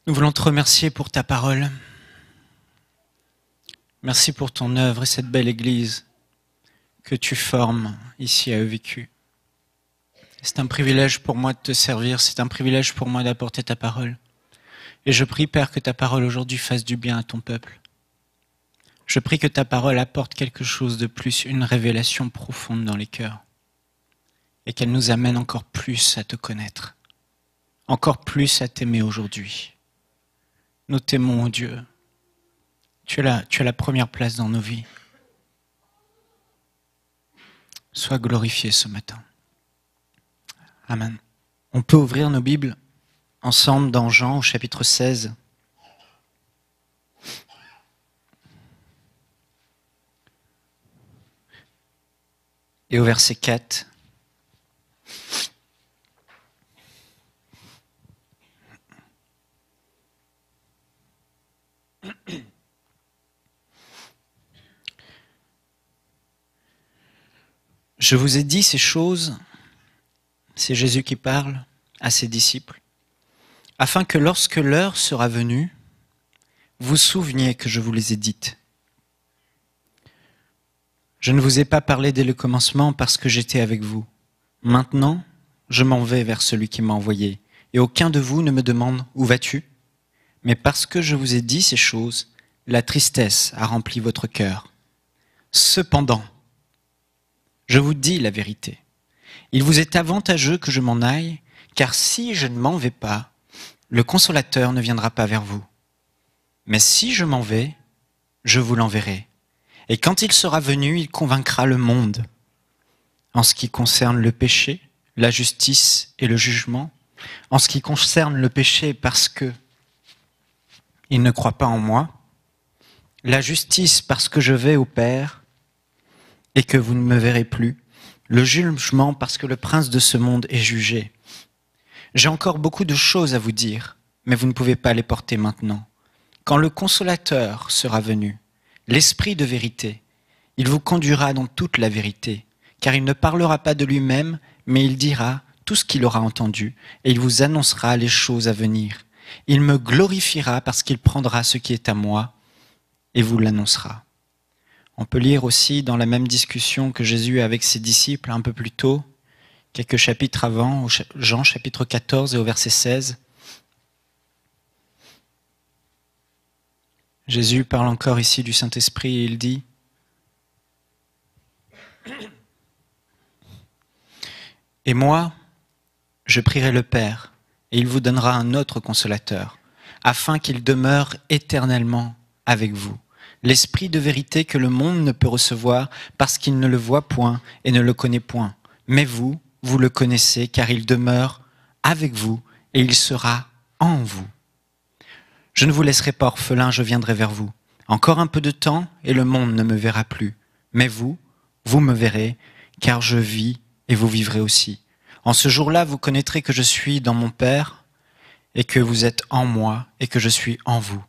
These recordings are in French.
Nous voulons te remercier pour ta parole. Merci pour ton œuvre et cette belle Église que tu formes ici à EVQ. C'est un privilège pour moi de te servir, c'est un privilège pour moi d'apporter ta parole. Et je prie, Père, que ta parole aujourd'hui fasse du bien à ton peuple. Je prie que ta parole apporte quelque chose de plus, une révélation profonde dans les cœurs. Et qu'elle nous amène encore plus à te connaître, encore plus à t'aimer aujourd'hui. Nous t'aimons, oh Dieu. Tu as la première place dans nos vies. Sois glorifié ce matin. Amen. On peut ouvrir nos Bibles ensemble dans Jean au chapitre 16. Et au verset 4. Je vous ai dit ces choses, c'est Jésus qui parle à ses disciples, afin que lorsque l'heure sera venue, vous souveniez que je vous les ai dites. Je ne vous ai pas parlé dès le commencement parce que j'étais avec vous. Maintenant, je m'en vais vers celui qui m'a envoyé, et aucun de vous ne me demande « Où vas-tu » Mais parce que je vous ai dit ces choses, la tristesse a rempli votre cœur. Cependant, je vous dis la vérité. Il vous est avantageux que je m'en aille, car si je ne m'en vais pas, le Consolateur ne viendra pas vers vous. Mais si je m'en vais, je vous l'enverrai. Et quand il sera venu, il convaincra le monde. En ce qui concerne le péché, la justice et le jugement, en ce qui concerne le péché parce que il ne croit pas en moi, la justice parce que je vais au Père et que vous ne me verrez plus, le jugement parce que le prince de ce monde est jugé. J'ai encore beaucoup de choses à vous dire, mais vous ne pouvez pas les porter maintenant. Quand le Consolateur sera venu, l'Esprit de vérité, il vous conduira dans toute la vérité, car il ne parlera pas de lui-même, mais il dira tout ce qu'il aura entendu, et il vous annoncera les choses à venir. Il me glorifiera parce qu'il prendra ce qui est à moi et vous l'annoncera. On peut lire aussi dans la même discussion que Jésus a avec ses disciples un peu plus tôt, quelques chapitres avant, Jean chapitre 14 et au verset 16. Jésus parle encore ici du Saint-Esprit et il dit « Et moi, je prierai le Père, et il vous donnera un autre consolateur, afin qu'il demeure éternellement avec vous. L'Esprit de vérité que le monde ne peut recevoir parce qu'il ne le voit point et ne le connaît point. Mais vous, vous le connaissez, car il demeure avec vous et il sera en vous. Je ne vous laisserai pas orphelin, je viendrai vers vous. Encore un peu de temps et le monde ne me verra plus. Mais vous, vous me verrez, car je vis et vous vivrez aussi. En ce jour-là, vous connaîtrez que je suis dans mon Père et que vous êtes en moi et que je suis en vous.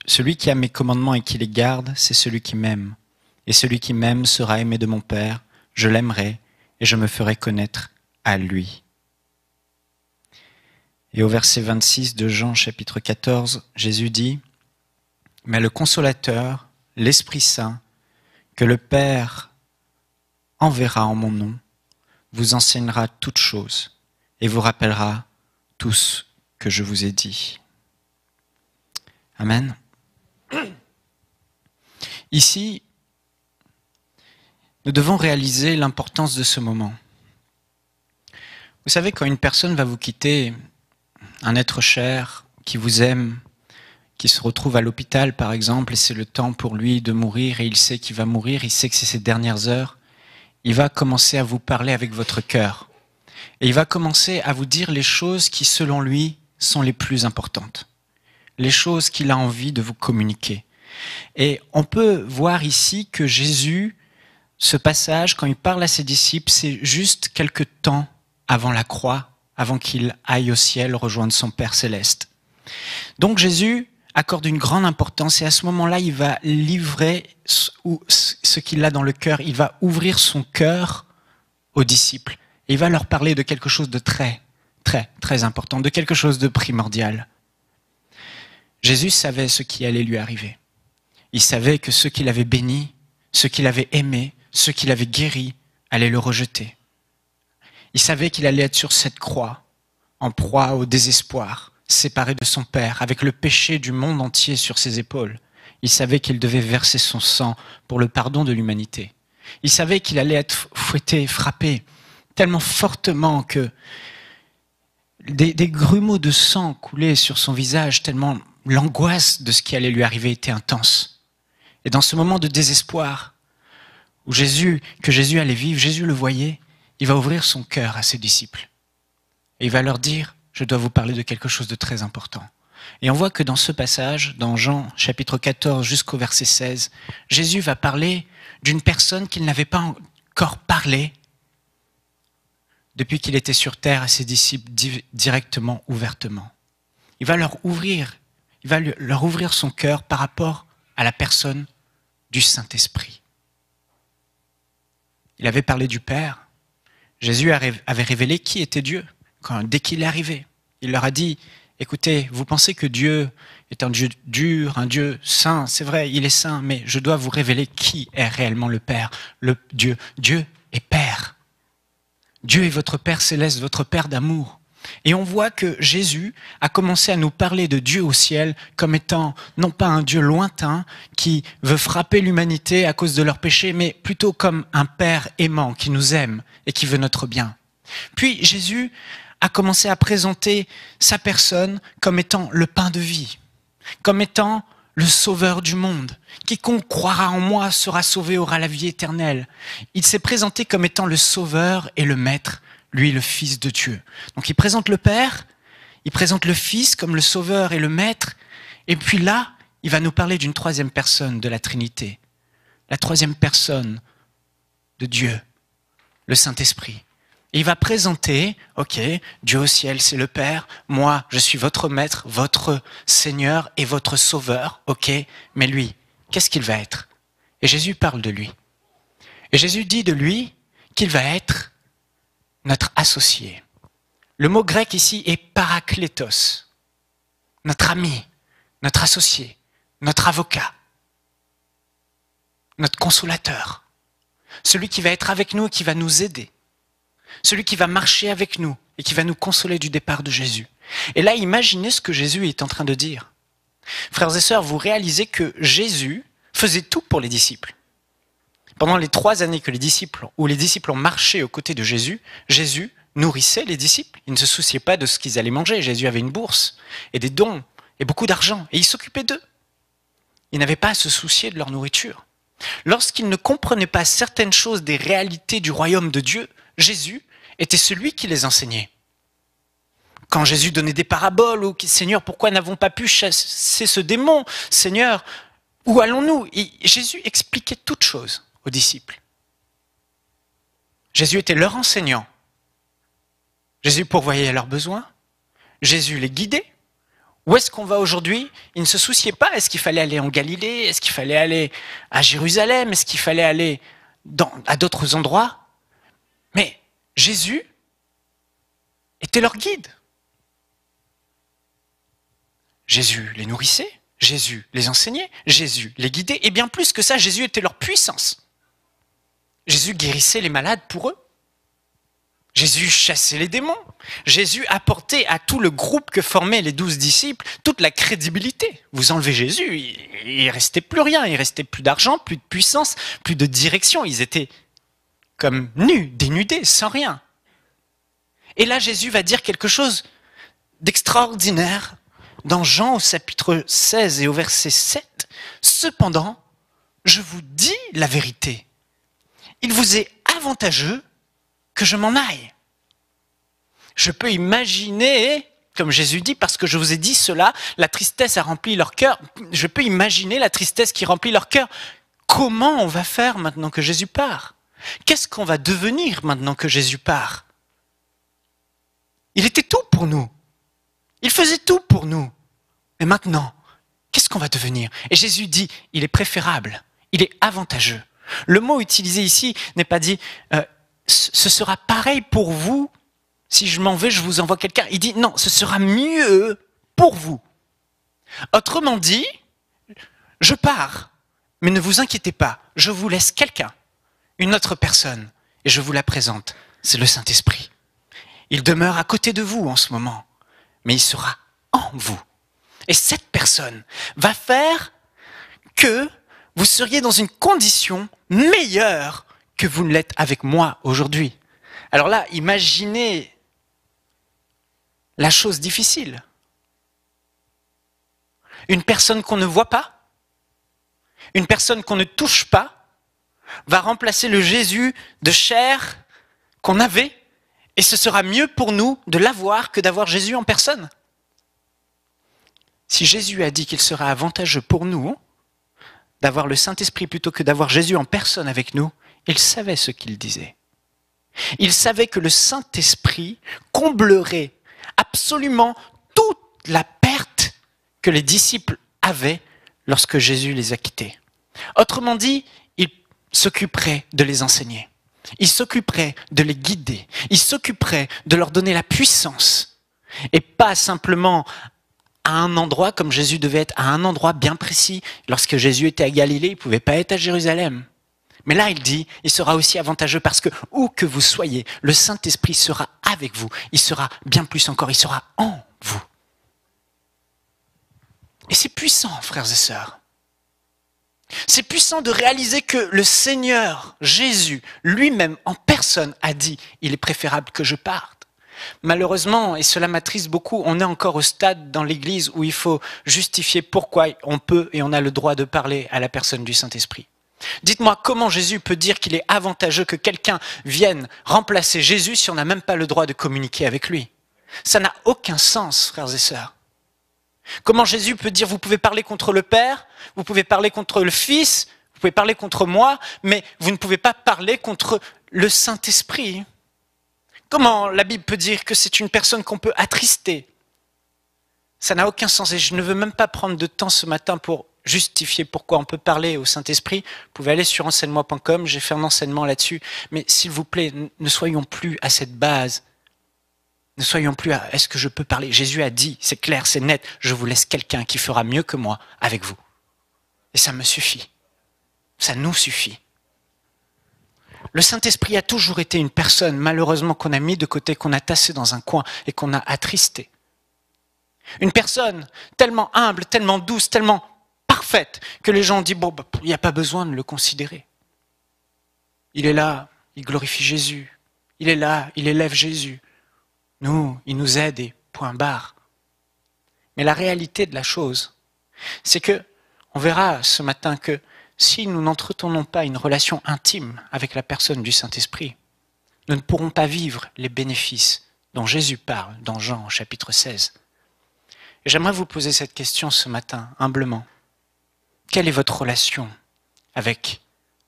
Celui qui a mes commandements et qui les garde, c'est celui qui m'aime. Et celui qui m'aime sera aimé de mon Père, je l'aimerai et je me ferai connaître à lui. » Et au verset 26 de Jean chapitre 14, Jésus dit « Mais le Consolateur, l'Esprit Saint, que le Père enverra en mon nom, vous enseignera toutes choses et vous rappellera tout ce que je vous ai dit. » Amen. Ici, nous devons réaliser l'importance de ce moment. Vous savez, quand une personne va vous quitter, un être cher qui vous aime, qui se retrouve à l'hôpital par exemple, et c'est le temps pour lui de mourir, et il sait qu'il va mourir, il sait que c'est ses dernières heures, il va commencer à vous parler avec votre cœur. Et il va commencer à vous dire les choses qui, selon lui, sont les plus importantes. Les choses qu'il a envie de vous communiquer. Et on peut voir ici que Jésus, ce passage, quand il parle à ses disciples, c'est juste quelque temps avant la croix, avant qu'il aille au ciel rejoindre son Père céleste. Donc Jésus accorde une grande importance et à ce moment-là, il va livrer ce qu'il a dans le cœur, il va ouvrir son cœur aux disciples. Et il va leur parler de quelque chose de très, très, très important, de quelque chose de primordial. Jésus savait ce qui allait lui arriver. Il savait que ceux qu'il avait bénis, ceux qu'il avait aimés, ceux qu'il avait guéris, allaient le rejeter. Il savait qu'il allait être sur cette croix, en proie au désespoir, séparé de son Père, avec le péché du monde entier sur ses épaules. Il savait qu'il devait verser son sang pour le pardon de l'humanité. Il savait qu'il allait être fouetté, frappé, tellement fortement que des grumeaux de sang coulaient sur son visage, tellement l'angoisse de ce qui allait lui arriver était intense. Et dans ce moment de désespoir, que Jésus allait vivre, Jésus le voyait, il va ouvrir son cœur à ses disciples. Et il va leur dire, je dois vous parler de quelque chose de très important. Et on voit que dans ce passage, dans Jean chapitre 14 jusqu'au verset 16, Jésus va parler d'une personne qu'il n'avait pas encore parlé depuis qu'il était sur terre à ses disciples directement, ouvertement. Il va leur ouvrir son cœur par rapport à la personne du Saint-Esprit. Il avait parlé du Père. Jésus avait révélé qui était Dieu dès qu'il est arrivé. Il leur a dit, écoutez, vous pensez que Dieu est un Dieu dur, un Dieu saint, c'est vrai, il est saint, mais je dois vous révéler qui est réellement le Père, le Dieu. Dieu est Père. Dieu est votre Père céleste, votre Père d'amour. Et on voit que Jésus a commencé à nous parler de Dieu au ciel comme étant non pas un Dieu lointain qui veut frapper l'humanité à cause de leurs péchés, mais plutôt comme un Père aimant qui nous aime et qui veut notre bien. Puis Jésus a commencé à présenter sa personne comme étant le pain de vie, comme étant le sauveur du monde. Quiconque croira en moi sera sauvé, aura la vie éternelle. Il s'est présenté comme étant le sauveur et le maître, lui le Fils de Dieu. Donc il présente le Père, il présente le Fils comme le sauveur et le maître, et puis là, il va nous parler d'une troisième personne de la Trinité, la troisième personne de Dieu, le Saint-Esprit. Et il va présenter, ok, Dieu au ciel, c'est le Père, moi, je suis votre maître, votre Seigneur et votre Sauveur, ok, mais lui, qu'est-ce qu'il va être? Et Jésus parle de lui. Et Jésus dit de lui qu'il va être notre associé. Le mot grec ici est paraklétos, notre ami, notre associé, notre avocat, notre consolateur, celui qui va être avec nous et qui va nous aider. Celui qui va marcher avec nous et qui va nous consoler du départ de Jésus. Et là, imaginez ce que Jésus est en train de dire. Frères et sœurs, vous réalisez que Jésus faisait tout pour les disciples. Pendant les 3 années où les disciples ont marché aux côtés de Jésus, Jésus nourrissait les disciples. Il ne se souciait pas de ce qu'ils allaient manger. Jésus avait une bourse et des dons et beaucoup d'argent. Et il s'occupait d'eux. Il n'avait pas à se soucier de leur nourriture. Lorsqu'ils ne comprenaient pas certaines choses des réalités du royaume de Dieu, Jésus était celui qui les enseignait. Quand Jésus donnait des paraboles, ou « Seigneur, pourquoi n'avons pas pu chasser ce démon? Seigneur, où allons-nous » Jésus expliquait toutes choses aux disciples. Jésus était leur enseignant. Jésus pourvoyait leurs besoins. Jésus les guidait. Où est-ce qu'on va aujourd'hui? Il ne se souciait pas. Est-ce qu'il fallait aller en Galilée? Est-ce qu'il fallait aller à Jérusalem? Est-ce qu'il fallait aller à d'autres endroits? Mais Jésus était leur guide. Jésus les nourrissait, Jésus les enseignait, Jésus les guidait, et bien plus que ça, Jésus était leur puissance. Jésus guérissait les malades pour eux. Jésus chassait les démons. Jésus apportait à tout le groupe que formaient les 12 disciples toute la crédibilité. Vous enlevez Jésus, il ne restait plus rien, il ne restait plus d'argent, plus de puissance, plus de direction. Ils étaient comme nus, dénudés, sans rien. Et là, Jésus va dire quelque chose d'extraordinaire dans Jean au chapitre 16 et au verset 7. Cependant, je vous dis la vérité. Il vous est avantageux que je m'en aille. Je peux imaginer, comme Jésus dit, parce que je vous ai dit cela, la tristesse a rempli leur cœur. Je peux imaginer la tristesse qui remplit leur cœur. Comment on va faire maintenant que Jésus part? Qu'est-ce qu'on va devenir maintenant que Jésus part? Il était tout pour nous. Il faisait tout pour nous. Mais maintenant, qu'est-ce qu'on va devenir? Et Jésus dit, il est préférable, il est avantageux. Le mot utilisé ici n'est pas dit, ce sera pareil pour vous, si je m'en vais, je vous envoie quelqu'un. Il dit, non, ce sera mieux pour vous. Autrement dit, je pars, mais ne vous inquiétez pas, je vous laisse quelqu'un, une autre personne, et je vous la présente, c'est le Saint-Esprit. Il demeure à côté de vous en ce moment, mais il sera en vous. Et cette personne va faire que vous seriez dans une condition meilleure que vous ne l'êtes avec moi aujourd'hui. Alors là, imaginez la chose difficile. Une personne qu'on ne voit pas, une personne qu'on ne touche pas, va remplacer le Jésus de chair qu'on avait, et ce sera mieux pour nous de l'avoir que d'avoir Jésus en personne. Si Jésus a dit qu'il sera avantageux pour nous d'avoir le Saint-Esprit plutôt que d'avoir Jésus en personne avec nous, il savait ce qu'il disait. Il savait que le Saint-Esprit comblerait absolument toute la perte que les disciples avaient lorsque Jésus les a quittés. Autrement dit, il s'occuperait de les enseigner. Il s'occuperait de les guider. Il s'occuperait de leur donner la puissance. Et pas simplement à un endroit, comme Jésus devait être à un endroit bien précis. Lorsque Jésus était à Galilée, il ne pouvait pas être à Jérusalem. Mais là, il dit, il sera aussi avantageux parce que où que vous soyez, le Saint-Esprit sera avec vous. Il sera bien plus encore, il sera en vous. Et c'est puissant, frères et sœurs. C'est puissant de réaliser que le Seigneur, Jésus, lui-même, en personne, a dit, il est préférable que je parte. Malheureusement, et cela m'attriste beaucoup, on est encore au stade dans l'Église où il faut justifier pourquoi on peut et on a le droit de parler à la personne du Saint-Esprit. Dites-moi comment Jésus peut dire qu'il est avantageux que quelqu'un vienne remplacer Jésus si on n'a même pas le droit de communiquer avec lui. Ça n'a aucun sens, frères et sœurs. Comment Jésus peut dire vous pouvez parler contre le Père, vous pouvez parler contre le Fils, vous pouvez parler contre moi, mais vous ne pouvez pas parler contre le Saint-Esprit. Comment la Bible peut dire que c'est une personne qu'on peut attrister? Ça n'a aucun sens et je ne veux même pas prendre de temps ce matin pour justifier pourquoi on peut parler au Saint-Esprit. Vous pouvez aller sur enseigne-moi.com, j'ai fait un enseignement là-dessus, mais s'il vous plaît, ne soyons plus à cette base. Ne soyons plus à « est-ce que je peux parler ?» Jésus a dit, c'est clair, c'est net, je vous laisse quelqu'un qui fera mieux que moi avec vous. Et ça me suffit. Ça nous suffit. Le Saint-Esprit a toujours été une personne, malheureusement, qu'on a mis de côté, qu'on a tassé dans un coin et qu'on a attristé. Une personne tellement humble, tellement douce, tellement parfaite, que les gens ont dit, bon, il n'y a pas besoin de le considérer. Il est là, il glorifie Jésus. Il est là, il élève Jésus. Nous, il nous aide et point barre. Mais la réalité de la chose, c'est que, on verra ce matin que si nous n'entretenons pas une relation intime avec la personne du Saint-Esprit, nous ne pourrons pas vivre les bénéfices dont Jésus parle dans Jean chapitre 16. Et j'aimerais vous poser cette question ce matin, humblement. Quelle est votre relation avec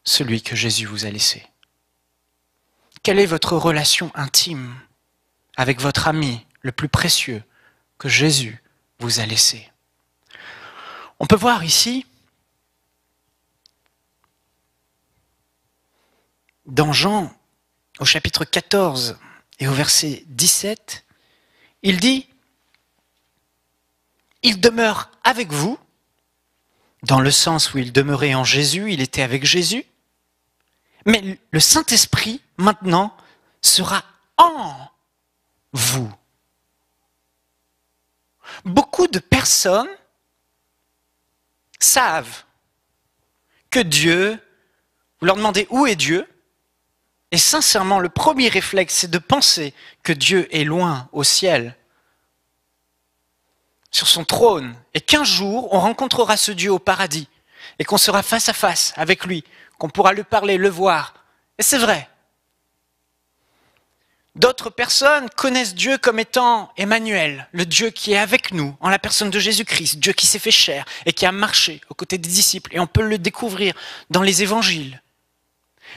celui que Jésus vous a laissé? Quelle est votre relation intime avec votre ami le plus précieux que Jésus vous a laissé? On peut voir ici, dans Jean, au chapitre 14 et au verset 17, il dit « Il demeure avec vous », dans le sens où il demeurait en Jésus, il était avec Jésus, mais le Saint-Esprit, maintenant, sera en vous. Beaucoup de personnes savent que Dieu, vous leur demandez où est Dieu, et sincèrement, le premier réflexe, c'est de penser que Dieu est loin au ciel, sur son trône, et qu'un jour, on rencontrera ce Dieu au paradis, et qu'on sera face à face avec lui, qu'on pourra lui parler, le voir. Et c'est vrai. D'autres personnes connaissent Dieu comme étant Emmanuel, le Dieu qui est avec nous, en la personne de Jésus-Christ, Dieu qui s'est fait chair et qui a marché aux côtés des disciples. Et on peut le découvrir dans les évangiles.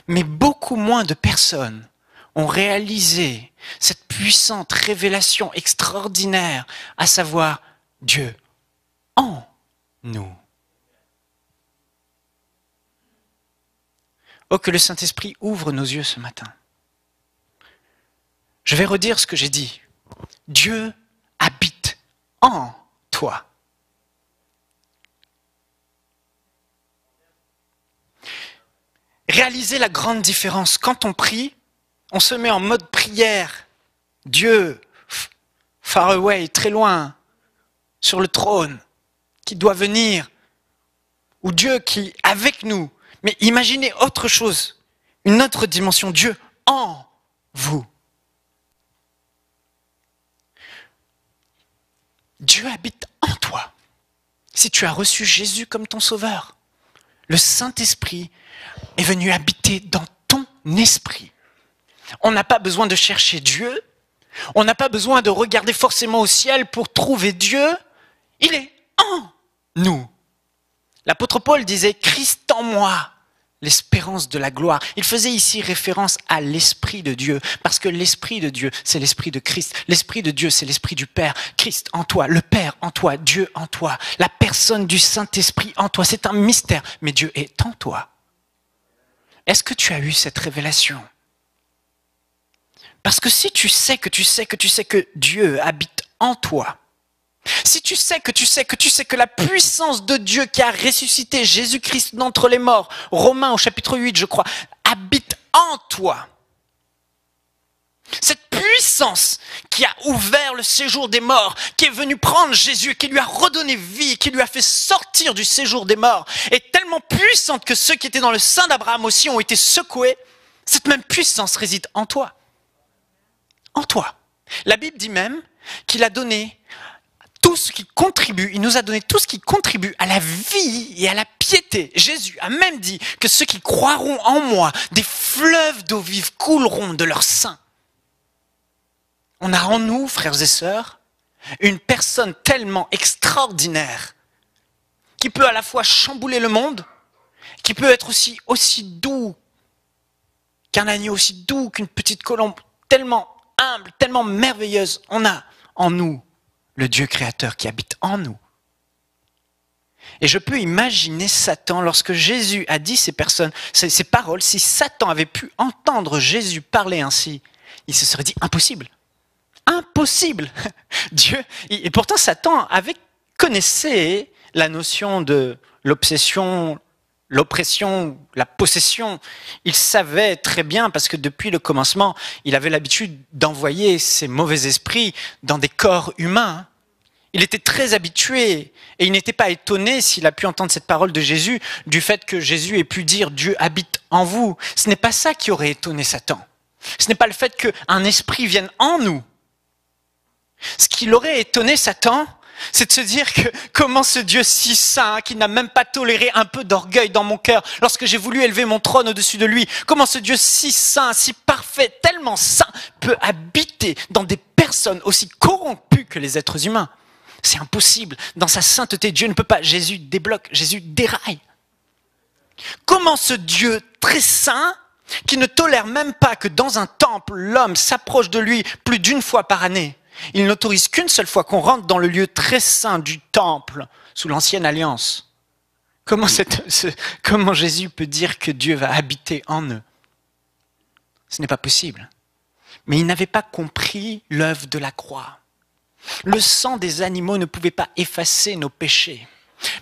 Mais beaucoup moins de personnes ont réalisé cette puissante révélation extraordinaire, à savoir Dieu en nous. Oh, que le Saint-Esprit ouvre nos yeux ce matin. Je vais redire ce que j'ai dit. Dieu habite en toi. réalisez la grande différence. Quand on prie, on se met en mode prière. Dieu, far away, très loin, sur le trône, qui doit venir. Ou Dieu qui est avec nous. Mais imaginez autre chose, une autre dimension. Dieu en vous. Dieu habite en toi. Si tu as reçu Jésus comme ton sauveur, le Saint-Esprit est venu habiter dans ton esprit. On n'a pas besoin de chercher Dieu. On n'a pas besoin de regarder forcément au ciel pour trouver Dieu. Il est en nous. L'apôtre Paul disait « Christ en moi, l'espérance de la gloire ». Il faisait ici référence à l'Esprit de Dieu, parce que l'Esprit de Dieu, c'est l'Esprit de Christ. L'Esprit de Dieu, c'est l'Esprit du Père. Christ en toi, le Père en toi, Dieu en toi. La personne du Saint-Esprit en toi, c'est un mystère, mais Dieu est en toi. Est-ce que tu as eu cette révélation ? Parce que si tu sais que Dieu habite en toi, si tu sais que la puissance de Dieu qui a ressuscité Jésus-Christ d'entre les morts, Romains au chapitre 8 je crois, habite en toi. Cette puissance qui a ouvert le séjour des morts, qui est venue prendre Jésus, qui lui a redonné vie, qui lui a fait sortir du séjour des morts, est tellement puissante que ceux qui étaient dans le sein d'Abraham aussi ont été secoués. Cette même puissance réside en toi. En toi. La Bible dit même qu'il a donné tout ce qui contribue, il nous a donné tout ce qui contribue à la vie et à la piété. Jésus a même dit que ceux qui croiront en moi, des fleuves d'eau vive couleront de leur sein. On a en nous, frères et sœurs, une personne tellement extraordinaire qui peut à la fois chambouler le monde, qui peut être aussi doux qu'un agneau, aussi doux qu'une petite colombe, tellement humble, tellement merveilleuse. On a en nous le Dieu créateur qui habite en nous. Et je peux imaginer Satan, lorsque Jésus a dit ces paroles, si Satan avait pu entendre Jésus parler ainsi, il se serait dit impossible. Impossible. Dieu, et pourtant Satan connaissait la notion de l'obsession, l'oppression, la possession. Il savait très bien, parce que depuis le commencement, il avait l'habitude d'envoyer ses mauvais esprits dans des corps humains. Il était très habitué et il n'était pas étonné s'il a pu entendre cette parole de Jésus, du fait que Jésus ait pu dire « Dieu habite en vous ». Ce n'est pas ça qui aurait étonné Satan. Ce n'est pas le fait qu'un esprit vienne en nous. Ce qui l'aurait étonné Satan, c'est de se dire que comment ce Dieu si saint, qui n'a même pas toléré un peu d'orgueil dans mon cœur lorsque j'ai voulu élever mon trône au-dessus de lui, comment ce Dieu si saint, si parfait, tellement saint, peut habiter dans des personnes aussi corrompues que les êtres humains. C'est impossible. Dans sa sainteté, Dieu ne peut pas. Jésus débloque, Jésus déraille. Comment ce Dieu très saint, qui ne tolère même pas que dans un temple, l'homme s'approche de lui plus d'une fois par année, il n'autorise qu'une seule fois qu'on rentre dans le lieu très saint du temple, sous l'ancienne alliance. Comment Jésus peut dire que Dieu va habiter en eux? Ce n'est pas possible. Mais il n'avait pas compris l'œuvre de la croix. Le sang des animaux ne pouvait pas effacer nos péchés.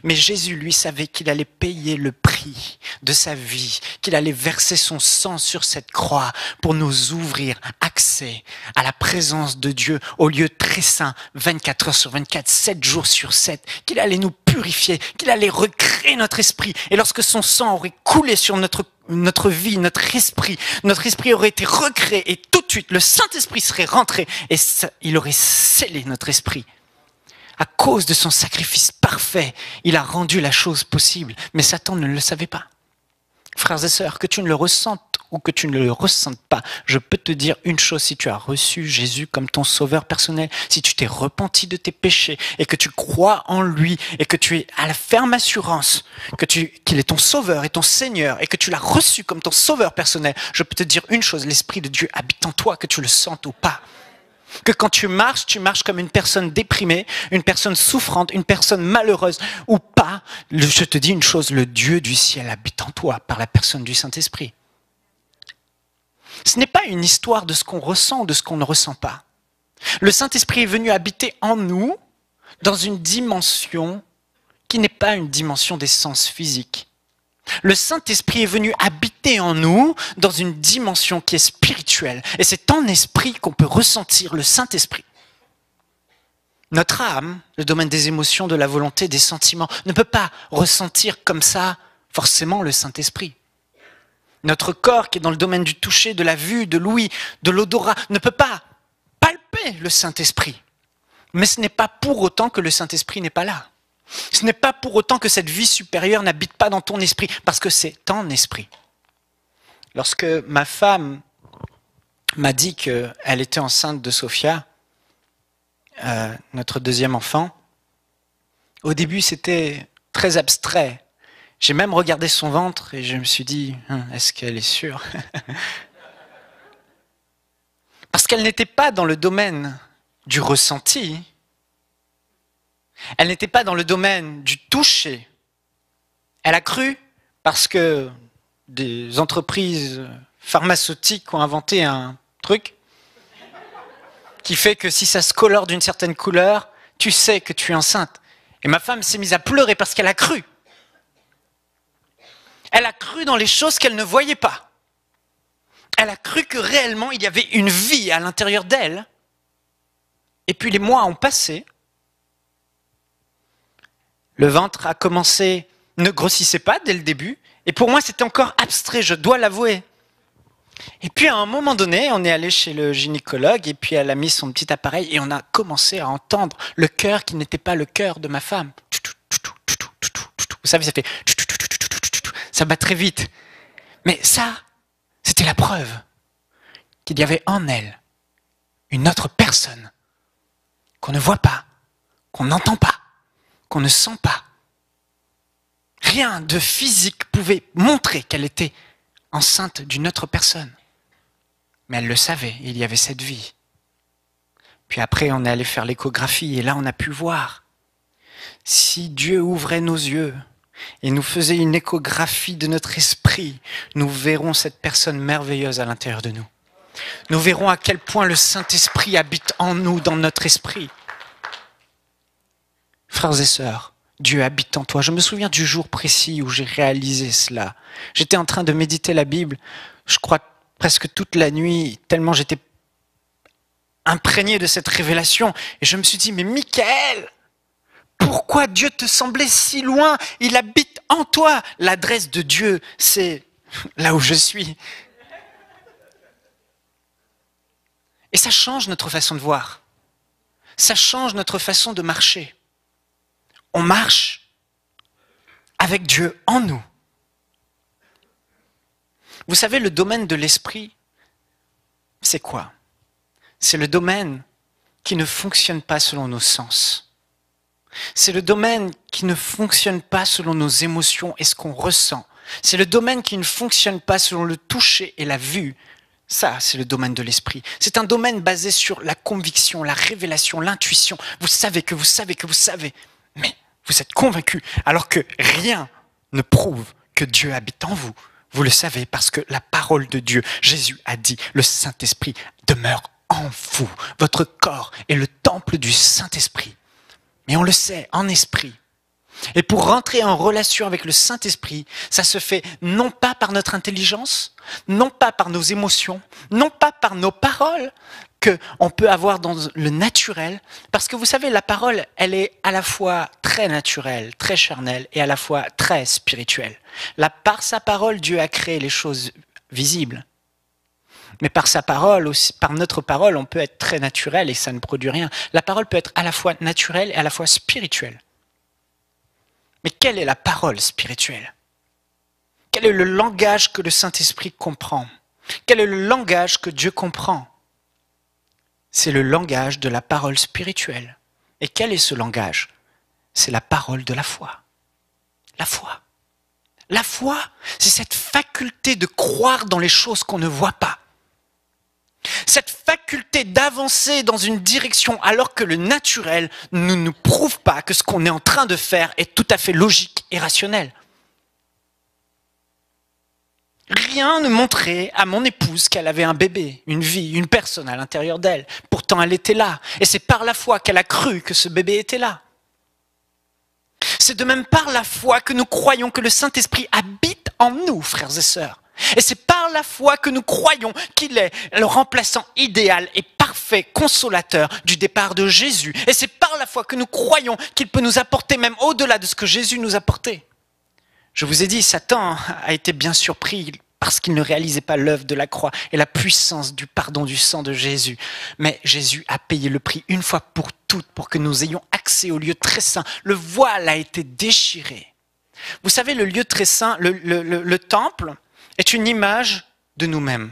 Mais Jésus, lui, savait qu'il allait payer le prix de sa vie, qu'il allait verser son sang sur cette croix pour nous ouvrir accès à la présence de Dieu au lieu très saint, 24 heures sur 24, 7 jours sur 7, qu'il allait nous purifier, qu'il allait recréer notre esprit. Et lorsque son sang aurait coulé sur notre vie, notre esprit aurait été recréé et tout de suite, le Saint-Esprit serait rentré et il aurait scellé notre esprit. À cause de son sacrifice parfait, il a rendu la chose possible. Mais Satan ne le savait pas. Frères et sœurs, que tu ne le ressentes ou que tu ne le ressentes pas, je peux te dire une chose, si tu as reçu Jésus comme ton sauveur personnel, si tu t'es repenti de tes péchés et que tu crois en lui et que tu es à la ferme assurance qu'il est ton sauveur et ton Seigneur et que tu l'as reçu comme ton sauveur personnel, je peux te dire une chose, l'Esprit de Dieu habite en toi, que tu le sentes ou pas. Que quand tu marches comme une personne déprimée, une personne souffrante, une personne malheureuse ou pas. Je te dis une chose, le Dieu du ciel habite en toi par la personne du Saint-Esprit. Ce n'est pas une histoire de ce qu'on ressent ou de ce qu'on ne ressent pas. Le Saint-Esprit est venu habiter en nous dans une dimension qui n'est pas une dimension des sens physiques. Le Saint-Esprit est venu habiter en nous dans une dimension qui est spirituelle. Et c'est en esprit qu'on peut ressentir le Saint-Esprit. Notre âme, le domaine des émotions, de la volonté, des sentiments, ne peut pas ressentir comme ça forcément le Saint-Esprit. Notre corps, qui est dans le domaine du toucher, de la vue, de l'ouïe, de l'odorat, ne peut pas palper le Saint-Esprit. Mais ce n'est pas pour autant que le Saint-Esprit n'est pas là. Ce n'est pas pour autant que cette vie supérieure n'habite pas dans ton esprit, parce que c'est en esprit. Lorsque ma femme m'a dit qu'elle était enceinte de Sophia, notre deuxième enfant, au début c'était très abstrait. J'ai même regardé son ventre et je me suis dit, est-ce qu'elle est sûre? Parce qu'elle n'était pas dans le domaine du ressenti, elle n'était pas dans le domaine du toucher. Elle a cru parce que des entreprises pharmaceutiques ont inventé un truc qui fait que si ça se colore d'une certaine couleur, tu sais que tu es enceinte. Et ma femme s'est mise à pleurer parce qu'elle a cru. Elle a cru dans les choses qu'elle ne voyait pas. Elle a cru que réellement il y avait une vie à l'intérieur d'elle. Et puis les mois ont passé. Le ventre a commencé, ne grossissait pas dès le début. Et pour moi, c'était encore abstrait, je dois l'avouer. Et puis à un moment donné, on est allé chez le gynécologue et puis elle a mis son petit appareil et on a commencé à entendre le cœur qui n'était pas le cœur de ma femme. Vous savez, ça fait... Ça bat très vite. Mais ça, c'était la preuve qu'il y avait en elle une autre personne qu'on ne voit pas, qu'on n'entend pas, qu'on ne sent pas. Rien de physique pouvait montrer qu'elle était enceinte d'une autre personne. Mais elle le savait, il y avait cette vie. Puis après, on est allé faire l'échographie et là, on a pu voir. Si Dieu ouvrait nos yeux et nous faisait une échographie de notre esprit, nous verrons cette personne merveilleuse à l'intérieur de nous. Nous verrons à quel point le Saint-Esprit habite en nous, dans notre esprit. Frères et sœurs, Dieu habite en toi. Je me souviens du jour précis où j'ai réalisé cela. J'étais en train de méditer la Bible, je crois presque toute la nuit, tellement j'étais imprégné de cette révélation. Et je me suis dit, mais Michael, pourquoi Dieu te semblait si loin? Il habite en toi. L'adresse de Dieu, c'est là où je suis. Et ça change notre façon de voir. Ça change notre façon de marcher. On marche avec Dieu en nous. Vous savez, le domaine de l'esprit, c'est quoi? C'est le domaine qui ne fonctionne pas selon nos sens. C'est le domaine qui ne fonctionne pas selon nos émotions et ce qu'on ressent. C'est le domaine qui ne fonctionne pas selon le toucher et la vue. Ça, c'est le domaine de l'esprit. C'est un domaine basé sur la conviction, la révélation, l'intuition. Vous savez que vous savez que vous savez, mais vous êtes convaincu alors que rien ne prouve que Dieu habite en vous. Vous le savez parce que la parole de Dieu, Jésus a dit, le Saint-Esprit demeure en vous. Votre corps est le temple du Saint-Esprit. Mais on le sait, en esprit. Et pour rentrer en relation avec le Saint-Esprit, ça se fait non pas par notre intelligence, non pas par nos émotions, non pas par nos paroles qu'on peut avoir dans le naturel. Parce que vous savez, la parole, elle est à la fois très naturelle, très charnelle et à la fois très spirituelle. Là, par sa parole, Dieu a créé les choses visibles. Mais par sa parole, aussi, par notre parole, on peut être très naturel et ça ne produit rien. La parole peut être à la fois naturelle et à la fois spirituelle. Mais quelle est la parole spirituelle? Quel est le langage que le Saint-Esprit comprend? Quel est le langage que Dieu comprend? C'est le langage de la parole spirituelle. Et quel est ce langage? C'est la parole de la foi. La foi. La foi, c'est cette faculté de croire dans les choses qu'on ne voit pas. Cette faculté d'avancer dans une direction alors que le naturel ne nous prouve pas que ce qu'on est en train de faire est tout à fait logique et rationnel. Rien ne montrait à mon épouse qu'elle avait un bébé, une vie, une personne à l'intérieur d'elle. Pourtant, elle était là. Et c'est par la foi qu'elle a cru que ce bébé était là. C'est de même par la foi que nous croyons que le Saint-Esprit habite en nous, frères et sœurs. Et c'est par la foi que nous croyons qu'il est le remplaçant idéal et parfait consolateur du départ de Jésus. Et c'est par la foi que nous croyons qu'il peut nous apporter même au-delà de ce que Jésus nous a apporté. Je vous ai dit, Satan a été bien surpris parce qu'il ne réalisait pas l'œuvre de la croix et la puissance du pardon du sang de Jésus. Mais Jésus a payé le prix une fois pour toutes pour que nous ayons accès au lieu très saint. Le voile a été déchiré. Vous savez, le lieu très saint, le temple, est une image de nous-mêmes.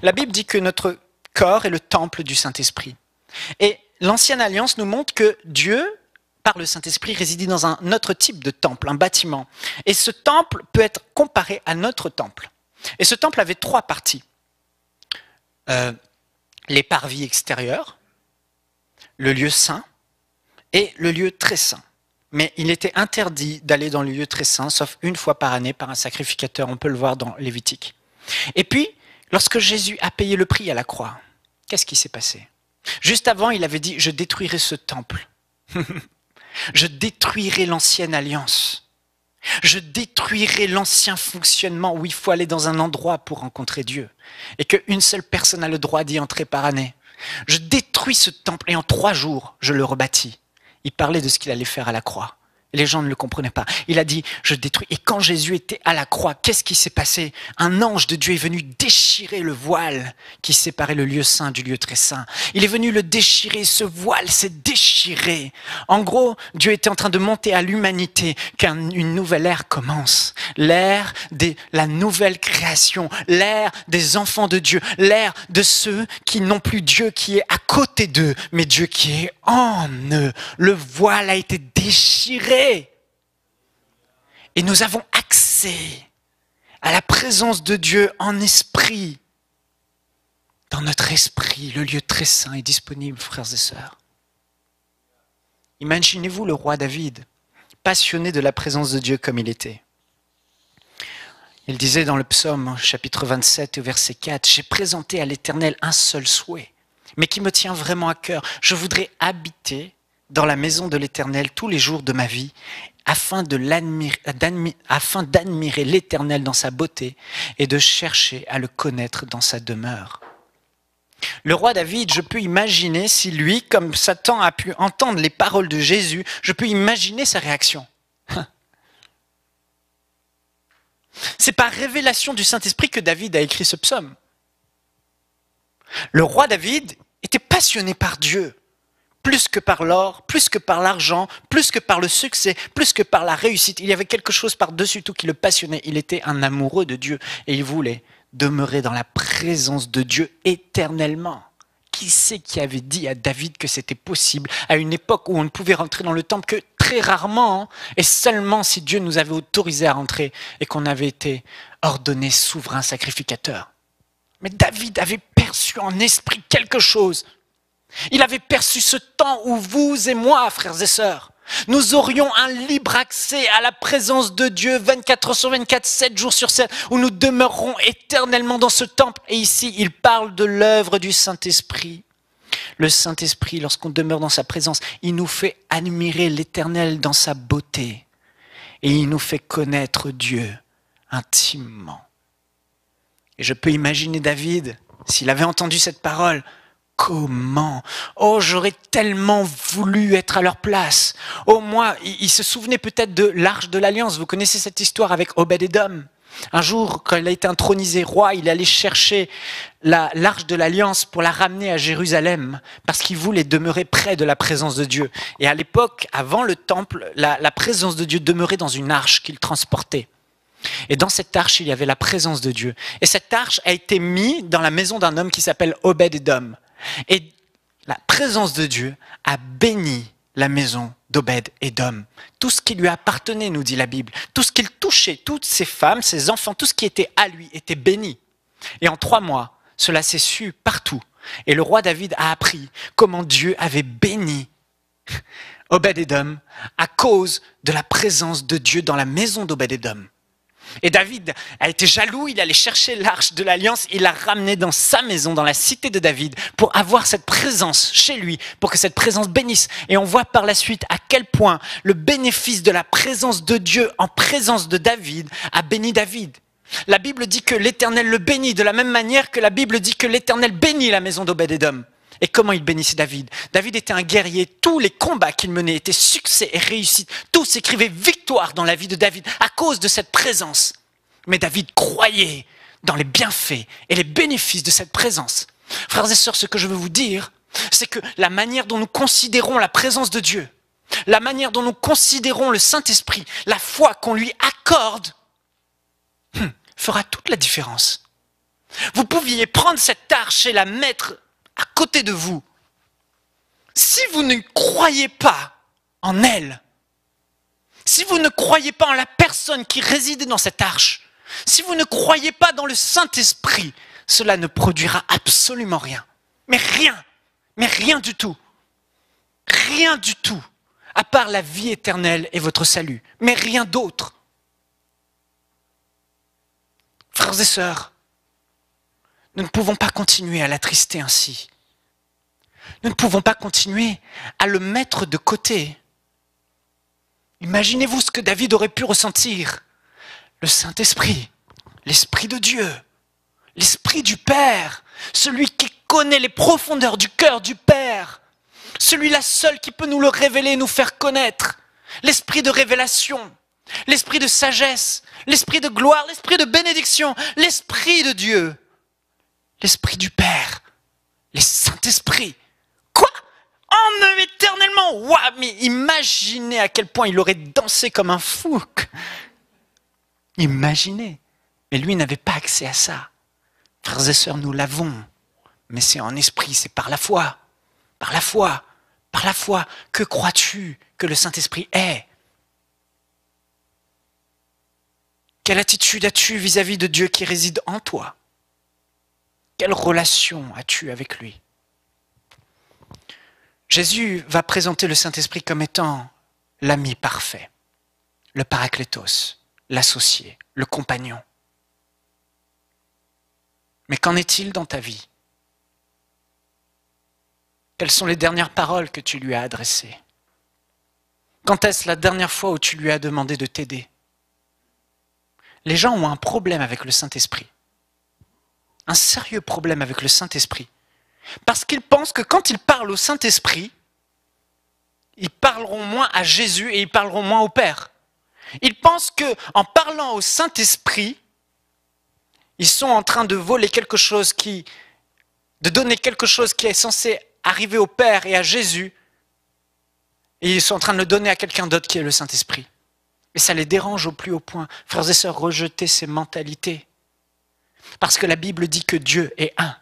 La Bible dit que notre corps est le temple du Saint-Esprit. Et l'Ancienne Alliance nous montre que Dieu, par le Saint-Esprit, résidait dans un autre type de temple, un bâtiment. Et ce temple peut être comparé à notre temple. Et ce temple avait 3 parties. Les parvis extérieurs, le lieu saint et le lieu très saint. Mais il était interdit d'aller dans le lieu très saint, sauf une fois par année par un sacrificateur. On peut le voir dans Lévitique. Et puis, lorsque Jésus a payé le prix à la croix, qu'est-ce qui s'est passé? Juste avant, il avait dit « Je détruirai ce temple. Je détruirai l'ancienne alliance. Je détruirai l'ancien fonctionnement où il faut aller dans un endroit pour rencontrer Dieu. Et qu'une seule personne a le droit d'y entrer par année. Je détruis ce temple et en 3 jours, je le rebâtis. » Il parlait de ce qu'il allait faire à la croix. Et les gens ne le comprenaient pas. Il a dit, je détruis. Et quand Jésus était à la croix, qu'est-ce qui s'est passé? Un ange de Dieu est venu déchirer le voile qui séparait le lieu saint du lieu très saint. Il est venu le déchirer. Ce voile s'est déchiré. En gros, Dieu était en train de monter à l'humanité qu'une nouvelle ère commence. L'ère de la nouvelle création. L'ère des enfants de Dieu. L'ère de ceux qui n'ont plus Dieu qui est à côté d'eux, mais Dieu qui est en eux. Le voile a été déchiré. Et nous avons accès à la présence de Dieu en esprit. Dans notre esprit, le lieu très saint est disponible, frères et sœurs. Imaginez-vous le roi David, passionné de la présence de Dieu comme il était. Il disait dans le psaume, chapitre 27, verset 4, « J'ai présenté à l'Éternel un seul souhait, mais qui me tient vraiment à cœur. Je voudrais habiter dans la maison de l'Éternel tous les jours de ma vie, afin d'admirer l'Éternel dans sa beauté et de chercher à le connaître dans sa demeure. » Le roi David, je peux imaginer si lui, comme Satan a pu entendre les paroles de Jésus, je peux imaginer sa réaction. C'est par révélation du Saint-Esprit que David a écrit ce psaume. Le roi David était passionné par Dieu. Plus que par l'or, plus que par l'argent, plus que par le succès, plus que par la réussite. Il y avait quelque chose par-dessus tout qui le passionnait. Il était un amoureux de Dieu et il voulait demeurer dans la présence de Dieu éternellement. Qui c'est qui avait dit à David que c'était possible à une époque où on ne pouvait rentrer dans le temple que très rarement et seulement si Dieu nous avait autorisé à rentrer et qu'on avait été ordonné souverain sacrificateur. Mais David avait perçu en esprit quelque chose. Il avait perçu ce temps où vous et moi, frères et sœurs, nous aurions un libre accès à la présence de Dieu 24 heures sur 24, 7 jours sur 7, où nous demeurerons éternellement dans ce temple. Et ici, il parle de l'œuvre du Saint-Esprit. Le Saint-Esprit, lorsqu'on demeure dans sa présence, il nous fait admirer l'Éternel dans sa beauté. Et il nous fait connaître Dieu intimement. Et je peux imaginer David, s'il avait entendu cette parole, comment? Oh, j'aurais tellement voulu être à leur place. Oh, moi, il se souvenait peut-être de l'Arche de l'Alliance. Vous connaissez cette histoire avec Obed-Édom. Un jour, quand il a été intronisé roi, il allait chercher l'Arche de l'Alliance pour la ramener à Jérusalem, parce qu'il voulait demeurer près de la présence de Dieu. Et à l'époque, avant le temple, la présence de Dieu demeurait dans une arche qu'il transportait. Et dans cette arche, il y avait la présence de Dieu. Et cette arche a été mise dans la maison d'un homme qui s'appelle Obed-Édom. Et la présence de Dieu a béni la maison d'Obed-Édom. Tout ce qui lui appartenait, nous dit la Bible, tout ce qu'il touchait, toutes ses femmes, ses enfants, tout ce qui était à lui était béni. Et en 3 mois, cela s'est su partout. Et le roi David a appris comment Dieu avait béni Obed-Édom à cause de la présence de Dieu dans la maison d'Obed-Édom. Et David a été jaloux, il allait chercher l'arche de l'alliance, il l'a ramenée dans sa maison, dans la cité de David, pour avoir cette présence chez lui, pour que cette présence bénisse. Et on voit par la suite à quel point le bénéfice de la présence de Dieu en présence de David a béni David. La Bible dit que l'Éternel le bénit de la même manière que la Bible dit que l'Éternel bénit la maison d'Obed-Édom. Et comment il bénissait David? David était un guerrier, tous les combats qu'il menait étaient succès et réussite. Tout s'écrivait victoire dans la vie de David à cause de cette présence. Mais David croyait dans les bienfaits et les bénéfices de cette présence. Frères et sœurs, ce que je veux vous dire, c'est que la manière dont nous considérons la présence de Dieu, la manière dont nous considérons le Saint-Esprit, la foi qu'on lui accorde, fera toute la différence. Vous pouviez prendre cette arche et la mettre à côté de vous. Si vous ne croyez pas en elle, si vous ne croyez pas en la personne qui réside dans cette arche, si vous ne croyez pas dans le Saint-Esprit, cela ne produira absolument rien. Mais rien du tout. Rien du tout, à part la vie éternelle et votre salut. Mais rien d'autre. Frères et sœurs, nous ne pouvons pas continuer à l'attrister ainsi. Nous ne pouvons pas continuer à le mettre de côté. Imaginez-vous ce que David aurait pu ressentir. Le Saint-Esprit, l'Esprit de Dieu, l'Esprit du Père, celui qui connaît les profondeurs du cœur du Père, celui-là seul qui peut nous le révéler et nous faire connaître. L'Esprit de révélation, l'Esprit de sagesse, l'Esprit de gloire, l'Esprit de bénédiction, l'Esprit de Dieu. L'Esprit du Père, les Saint-Esprits. Quoi? En eux éternellement. Waouh, mais imaginez à quel point il aurait dansé comme un fou. Imaginez. Mais lui n'avait pas accès à ça. Frères et sœurs, nous l'avons. Mais c'est en esprit, c'est par la foi. Par la foi. Par la foi. Que crois-tu que le Saint-Esprit est? Quelle attitude as-tu vis-à-vis de Dieu qui réside en toi? Quelle relation as-tu avec lui? Jésus va présenter le Saint-Esprit comme étant l'ami parfait, le paraklétos, l'associé, le compagnon. Mais qu'en est-il dans ta vie? Quelles sont les dernières paroles que tu lui as adressées? Quand est-ce la dernière fois où tu lui as demandé de t'aider? Les gens ont un problème avec le Saint-Esprit. Un sérieux problème avec le Saint-Esprit. Parce qu'ils pensent que quand ils parlent au Saint-Esprit, ils parleront moins à Jésus et ils parleront moins au Père. Ils pensent qu'en parlant au Saint-Esprit, ils sont en train de voler quelque chose de donner quelque chose qui est censé arriver au Père et à Jésus, et ils sont en train de le donner à quelqu'un d'autre qui est le Saint-Esprit. Et ça les dérange au plus haut point. Frères et sœurs, rejetez ces mentalités. Parce que la Bible dit que Dieu est un.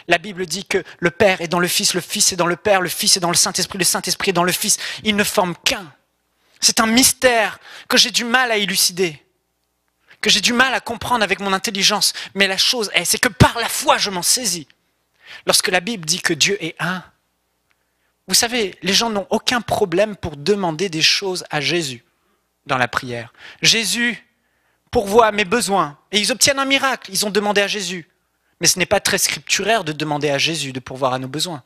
La Bible dit que le Père est dans le Fils est dans le Père, le Fils est dans le Saint-Esprit est dans le Fils. Ils ne forment qu'un. C'est un mystère que j'ai du mal à élucider, que j'ai du mal à comprendre avec mon intelligence. Mais la chose est, c'est que par la foi, je m'en saisis. Lorsque la Bible dit que Dieu est un, vous savez, les gens n'ont aucun problème pour demander des choses à Jésus dans la prière. Jésus pourvoit mes besoins et ils obtiennent un miracle. Ils ont demandé à Jésus. Mais ce n'est pas très scripturaire de demander à Jésus de pourvoir à nos besoins.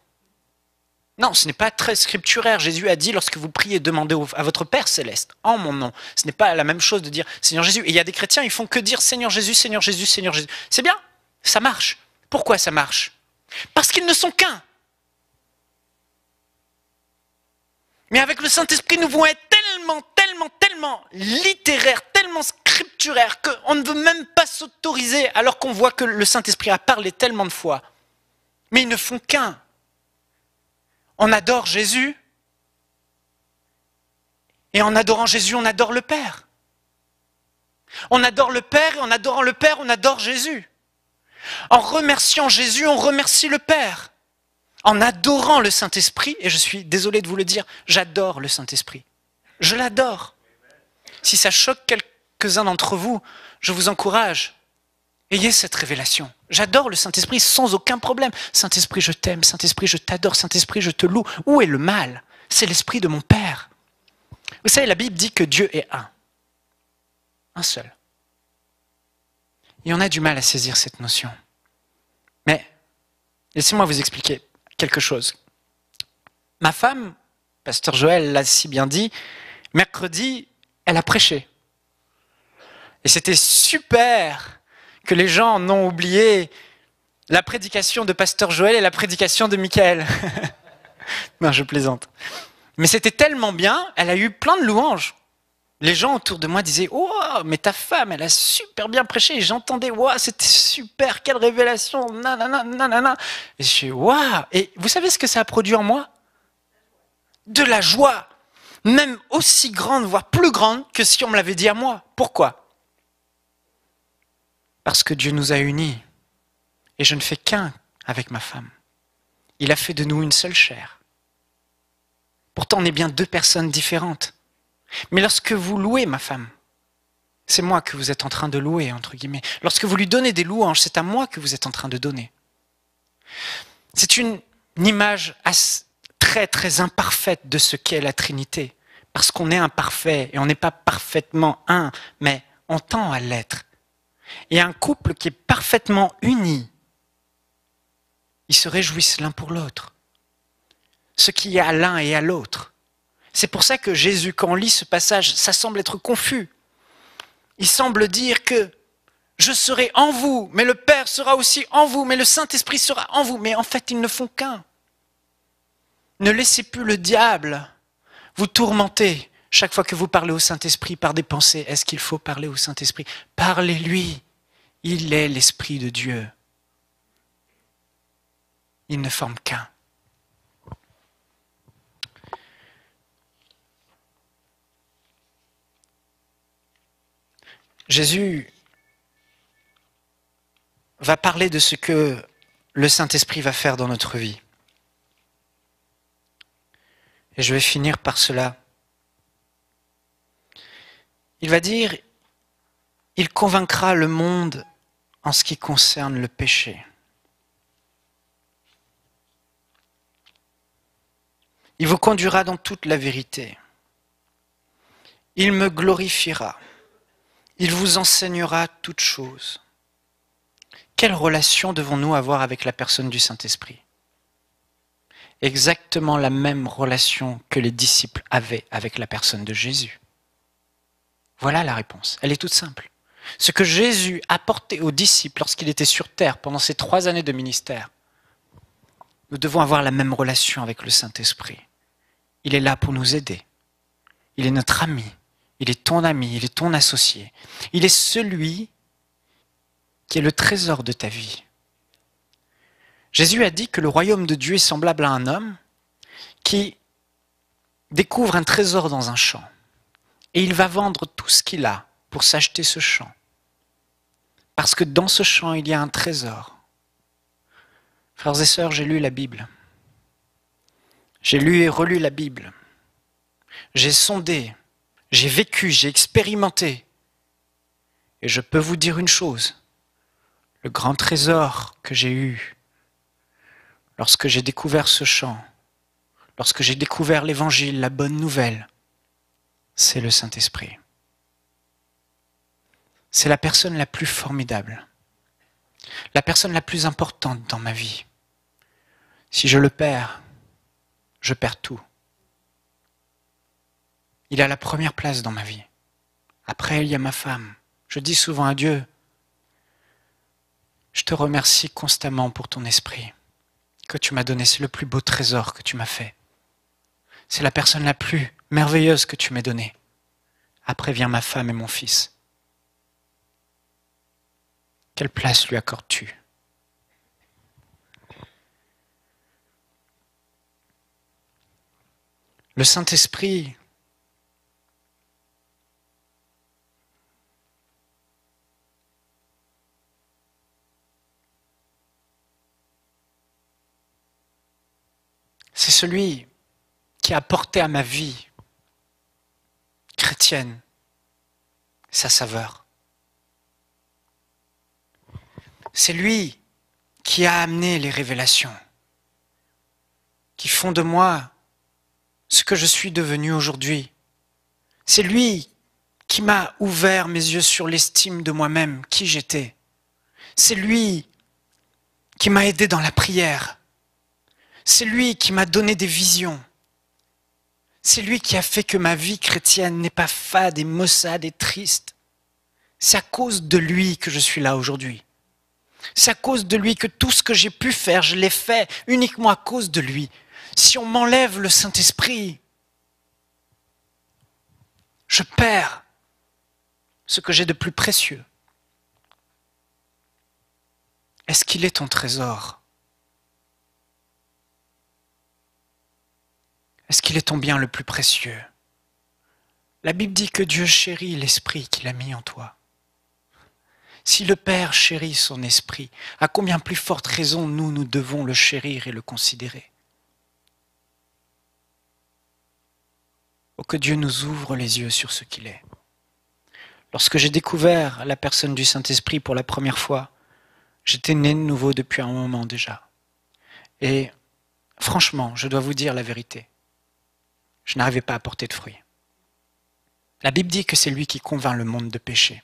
Non, ce n'est pas très scripturaire. Jésus a dit, lorsque vous priez, demandez à votre Père céleste, en mon nom. Ce n'est pas la même chose de dire Seigneur Jésus. Et il y a des chrétiens, ils font que dire Seigneur Jésus, Seigneur Jésus, Seigneur Jésus. C'est bien, ça marche. Pourquoi ça marche? Parce qu'ils ne sont qu'un. Mais avec le Saint-Esprit, nous voulons être tellement littéraires, tellement scripturaires, qu'on ne veut même pas s'autoriser alors qu'on voit que le Saint-Esprit a parlé tellement de fois. Mais ils ne font qu'un. On adore Jésus, et en adorant Jésus, on adore le Père. On adore le Père, et en adorant le Père, on adore Jésus. En remerciant Jésus, on remercie le Père. En adorant le Saint-Esprit, et je suis désolé de vous le dire, j'adore le Saint-Esprit. Je l'adore. Si ça choque quelques-uns d'entre vous, je vous encourage. Ayez cette révélation. J'adore le Saint-Esprit sans aucun problème. Saint-Esprit, je t'aime. Saint-Esprit, je t'adore. Saint-Esprit, je te loue. Où est le mal? C'est l'Esprit de mon Père. Vous savez, la Bible dit que Dieu est un. Un seul. Et on a du mal à saisir cette notion. Mais laissez-moi vous expliquer quelque chose. Ma femme, pasteur Joël l'a si bien dit, mercredi, elle a prêché. Et c'était super que les gens n'ont oublié la prédication de pasteur Joël et la prédication de Michael. Non, je plaisante. Mais c'était tellement bien, elle a eu plein de louanges. Les gens autour de moi disaient « Oh, mais ta femme, elle a super bien prêché. » Et j'entendais « Wow, c'était super, quelle révélation, nanana, nanana. » Et je suis « Wow !» Et vous savez ce que ça a produit en moi? De la joie, même aussi grande, voire plus grande que si on me l'avait dit à moi. Pourquoi? Parce que Dieu nous a unis. Et je ne fais qu'un avec ma femme. Il a fait de nous une seule chair. Pourtant, on est bien deux personnes différentes. Mais lorsque vous louez ma femme, c'est moi que vous êtes en train de louer, entre guillemets. Lorsque vous lui donnez des louanges, c'est à moi que vous êtes en train de donner. C'est une image très, très imparfaite de ce qu'est la Trinité. Parce qu'on est imparfait et on n'est pas parfaitement un, mais on tend à l'être. Et un couple qui est parfaitement uni, ils se réjouissent l'un pour l'autre. Ce qu'il y a à l'un et à l'autre. C'est pour ça que Jésus, quand on lit ce passage, ça semble être confus. Il semble dire que je serai en vous, mais le Père sera aussi en vous, mais le Saint-Esprit sera en vous. Mais en fait, ils ne font qu'un. Ne laissez plus le diable vous tourmenter chaque fois que vous parlez au Saint-Esprit par des pensées. Est-ce qu'il faut parler au Saint-Esprit? Parlez-lui. Il est l'Esprit de Dieu. Ils ne forment qu'un. Jésus va parler de ce que le Saint-Esprit va faire dans notre vie. Et je vais finir par cela. Il va dire, il convaincra le monde en ce qui concerne le péché. Il vous conduira dans toute la vérité. Il me glorifiera. Il vous enseignera toutes choses. Quelle relation devons-nous avoir avec la personne du Saint-Esprit? Exactement la même relation que les disciples avaient avec la personne de Jésus. Voilà la réponse. Elle est toute simple. Ce que Jésus apportait aux disciples lorsqu'il était sur terre pendant ces 3 années de ministère, nous devons avoir la même relation avec le Saint-Esprit. Il est là pour nous aider. Il est notre ami. Il est ton ami, il est ton associé. Il est celui qui est le trésor de ta vie. Jésus a dit que le royaume de Dieu est semblable à un homme qui découvre un trésor dans un champ. Et il va vendre tout ce qu'il a pour s'acheter ce champ. Parce que dans ce champ, il y a un trésor. Frères et sœurs, j'ai lu la Bible. J'ai lu et relu la Bible. J'ai sondé. J'ai vécu, j'ai expérimenté. Et je peux vous dire une chose. Le grand trésor que j'ai eu lorsque j'ai découvert ce champ, lorsque j'ai découvert l'évangile, la bonne nouvelle, c'est le Saint-Esprit. C'est la personne la plus formidable, la personne la plus importante dans ma vie. Si je le perds, je perds tout. Il a la première place dans ma vie. Après, il y a ma femme. Je dis souvent à Dieu, je te remercie constamment pour ton esprit que tu m'as donné. C'est le plus beau trésor que tu m'as fait. C'est la personne la plus merveilleuse que tu m'aies donnée. Après vient ma femme et mon fils. Quelle place lui accordes-tu? Le Saint-Esprit c'est celui qui a apporté à ma vie chrétienne sa saveur. C'est lui qui a amené les révélations, qui font de moi ce que je suis devenu aujourd'hui. C'est lui qui m'a ouvert mes yeux sur l'estime de moi-même, qui j'étais. C'est lui qui m'a aidé dans la prière. C'est lui qui m'a donné des visions. C'est lui qui a fait que ma vie chrétienne n'est pas fade et maussade et triste. C'est à cause de lui que je suis là aujourd'hui. C'est à cause de lui que tout ce que j'ai pu faire, je l'ai fait uniquement à cause de lui. Si on m'enlève le Saint-Esprit, je perds ce que j'ai de plus précieux. Est-ce qu'il est ton trésor? Est-ce qu'il est ton bien le plus précieux? La Bible dit que Dieu chérit l'esprit qu'il a mis en toi. Si le Père chérit son esprit, à combien plus forte raison nous devons le chérir et le considérer? Oh, que Dieu nous ouvre les yeux sur ce qu'il est. Lorsque j'ai découvert la personne du Saint-Esprit pour la première fois, j'étais né de nouveau depuis un moment déjà. Et franchement, je dois vous dire la vérité. Je n'arrivais pas à porter de fruits. La Bible dit que c'est lui qui convainc le monde de péché.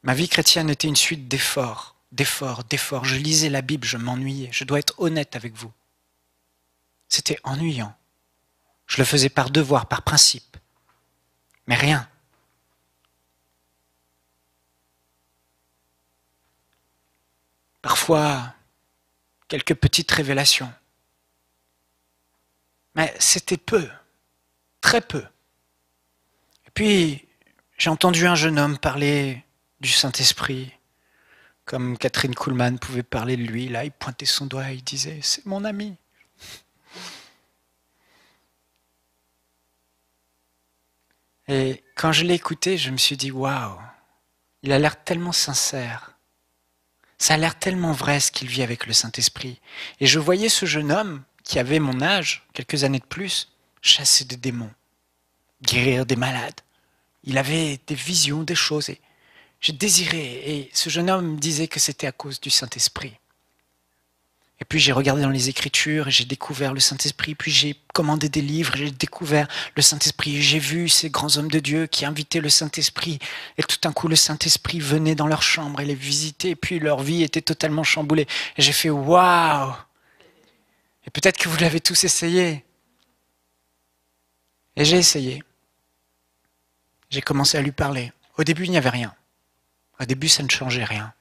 Ma vie chrétienne était une suite d'efforts. Je lisais la Bible, je m'ennuyais. Je dois être honnête avec vous. C'était ennuyant. Je le faisais par devoir, par principe. Mais rien. Parfois, quelques petites révélations. Mais c'était peu, très peu. Et puis, j'ai entendu un jeune homme parler du Saint-Esprit, comme Catherine Kuhlman pouvait parler de lui. Là, il pointait son doigt et il disait « c'est mon ami ». Et quand je l'ai écouté, je me suis dit « waouh, il a l'air tellement sincère ». Ça a l'air tellement vrai ce qu'il vit avec le Saint-Esprit. Et je voyais ce jeune homme qui avait mon âge, quelques années de plus, chasser des démons, guérir des malades. Il avait des visions, des choses. Et j'ai désiré. Et ce jeune homme me disait que c'était à cause du Saint-Esprit. Et puis j'ai regardé dans les Écritures et j'ai découvert le Saint-Esprit. Puis j'ai commandé des livres, j'ai découvert le Saint-Esprit. J'ai vu ces grands hommes de Dieu qui invitaient le Saint-Esprit. Et tout d'un coup, le Saint-Esprit venait dans leur chambre et les visitait. Et puis leur vie était totalement chamboulée. Et j'ai fait « waouh !» Et peut-être que vous l'avez tous essayé. Et j'ai essayé. J'ai commencé à lui parler. Au début, il n'y avait rien. Au début, ça ne changeait rien.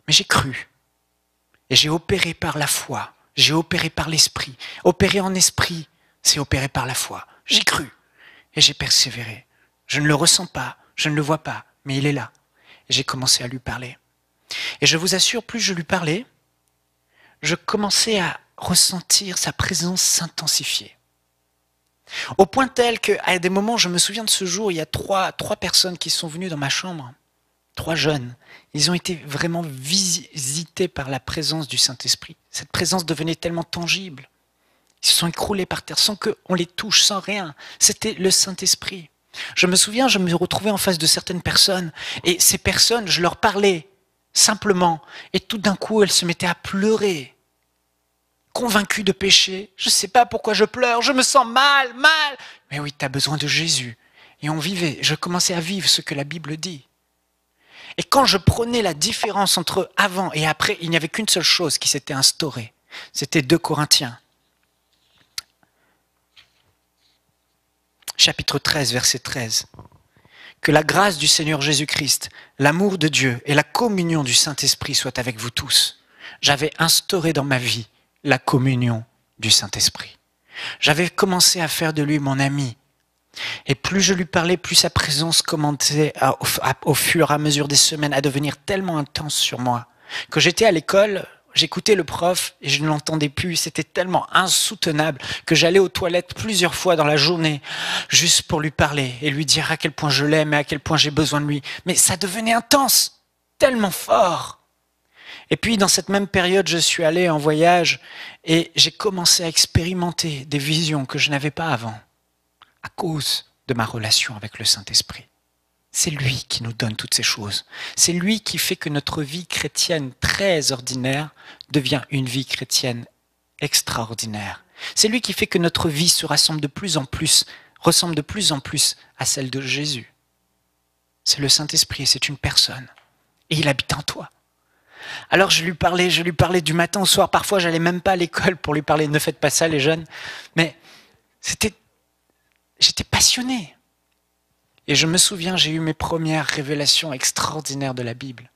Mais j'ai cru. Et j'ai opéré par la foi. J'ai opéré par l'esprit. Opérer en esprit, c'est opérer par la foi. J'ai cru. Et j'ai persévéré. Je ne le ressens pas, je ne le vois pas, mais il est là. Et j'ai commencé à lui parler. Et je vous assure, plus je lui parlais, je commençais à ressentir sa présence s'intensifier. Au point tel qu'à des moments, je me souviens de ce jour, il y a trois personnes qui sont venues dans ma chambre, 3 jeunes. Ils ont été vraiment visités par la présence du Saint-Esprit. Cette présence devenait tellement tangible. Ils se sont écroulés par terre sans qu'on les touche, sans rien. C'était le Saint-Esprit. Je me souviens, je me retrouvais en face de certaines personnes et ces personnes, je leur parlais simplement et tout d'un coup, elles se mettaient à pleurer. Convaincu de péché, je ne sais pas pourquoi je pleure, je me sens mal. Mais oui, tu as besoin de Jésus. Et on vivait, je commençais à vivre ce que la Bible dit. Et quand je prenais la différence entre avant et après, il n'y avait qu'une seule chose qui s'était instaurée. C'était 2 Corinthiens. Chapitre 13, verset 13. Que la grâce du Seigneur Jésus-Christ, l'amour de Dieu et la communion du Saint-Esprit soient avec vous tous. J'avais instauré dans ma vie la communion du Saint-Esprit. J'avais commencé à faire de lui mon ami. Et plus je lui parlais, plus sa présence commençait au fur et à mesure des semaines à devenir tellement intense sur moi. Quand j'étais à l'école, j'écoutais le prof et je ne l'entendais plus. C'était tellement insoutenable que j'allais aux toilettes plusieurs fois dans la journée juste pour lui parler et lui dire à quel point je l'aime et à quel point j'ai besoin de lui. Mais ça devenait intense, tellement fort. Et puis, dans cette même période, je suis allé en voyage et j'ai commencé à expérimenter des visions que je n'avais pas avant, à cause de ma relation avec le Saint-Esprit. C'est lui qui nous donne toutes ces choses. C'est lui qui fait que notre vie chrétienne très ordinaire devient une vie chrétienne extraordinaire. C'est lui qui fait que notre vie se ressemble de plus en plus à celle de Jésus. C'est le Saint-Esprit, c'est une personne. Et il habite en toi. Alors je lui parlais du matin au soir. Parfois, j'allais même pas à l'école pour lui parler. Ne faites pas ça, les jeunes. Mais j'étais passionné. Et je me souviens, j'ai eu mes premières révélations extraordinaires de la Bible.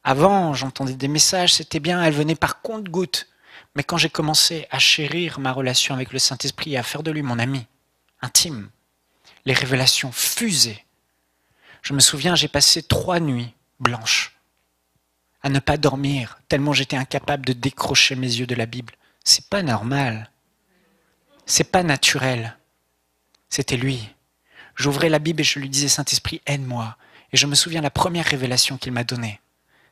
Avant, j'entendais des messages, c'était bien, elles venaient par compte-gouttes. Mais quand j'ai commencé à chérir ma relation avec le Saint-Esprit et à faire de lui mon ami intime, les révélations fusaient. Je me souviens, j'ai passé 3 nuits blanches à ne pas dormir, tellement j'étais incapable de décrocher mes yeux de la Bible. C'est pas normal. C'est pas naturel. C'était lui. J'ouvrais la Bible et je lui disais, Saint-Esprit, aide-moi. Et je me souviens, la première révélation qu'il m'a donnée,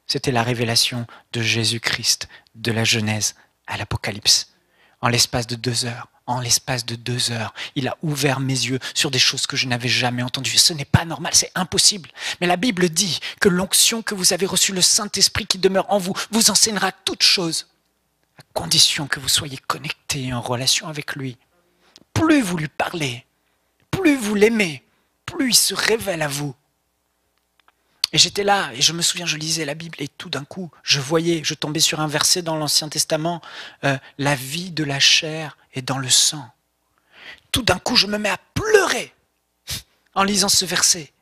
c'était la révélation de Jésus-Christ, de la Genèse à l'Apocalypse. En l'espace de 2 heures, il a ouvert mes yeux sur des choses que je n'avais jamais entendues. Ce n'est pas normal, c'est impossible. Mais la Bible dit que l'onction que vous avez reçue, le Saint-Esprit qui demeure en vous, vous enseignera toutes choses, à condition que vous soyez connectés en relation avec lui. Plus vous lui parlez, plus vous l'aimez, plus il se révèle à vous. Et j'étais là, et je me souviens, je lisais la Bible, et tout d'un coup, je tombais sur un verset dans l'Ancien Testament, la vie de la chair est dans le sang. Tout d'un coup, je me mets à pleurer en lisant ce verset.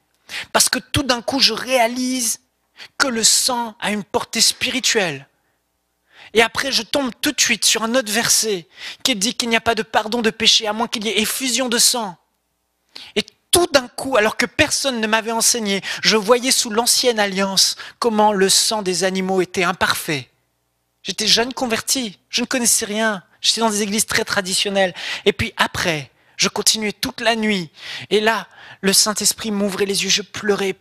Parce que tout d'un coup, je réalise que le sang a une portée spirituelle. Et après, je tombe tout de suite sur un autre verset qui dit qu'il n'y a pas de pardon de péché à moins qu'il y ait effusion de sang. Et tout d'un coup, alors que personne ne m'avait enseigné, je voyais sous l'ancienne alliance comment le sang des animaux était imparfait. J'étais jeune converti, je ne connaissais rien, j'étais dans des églises très traditionnelles. Et puis après, je continuais toute la nuit. Et là, le Saint-Esprit m'ouvrait les yeux, je pleurais.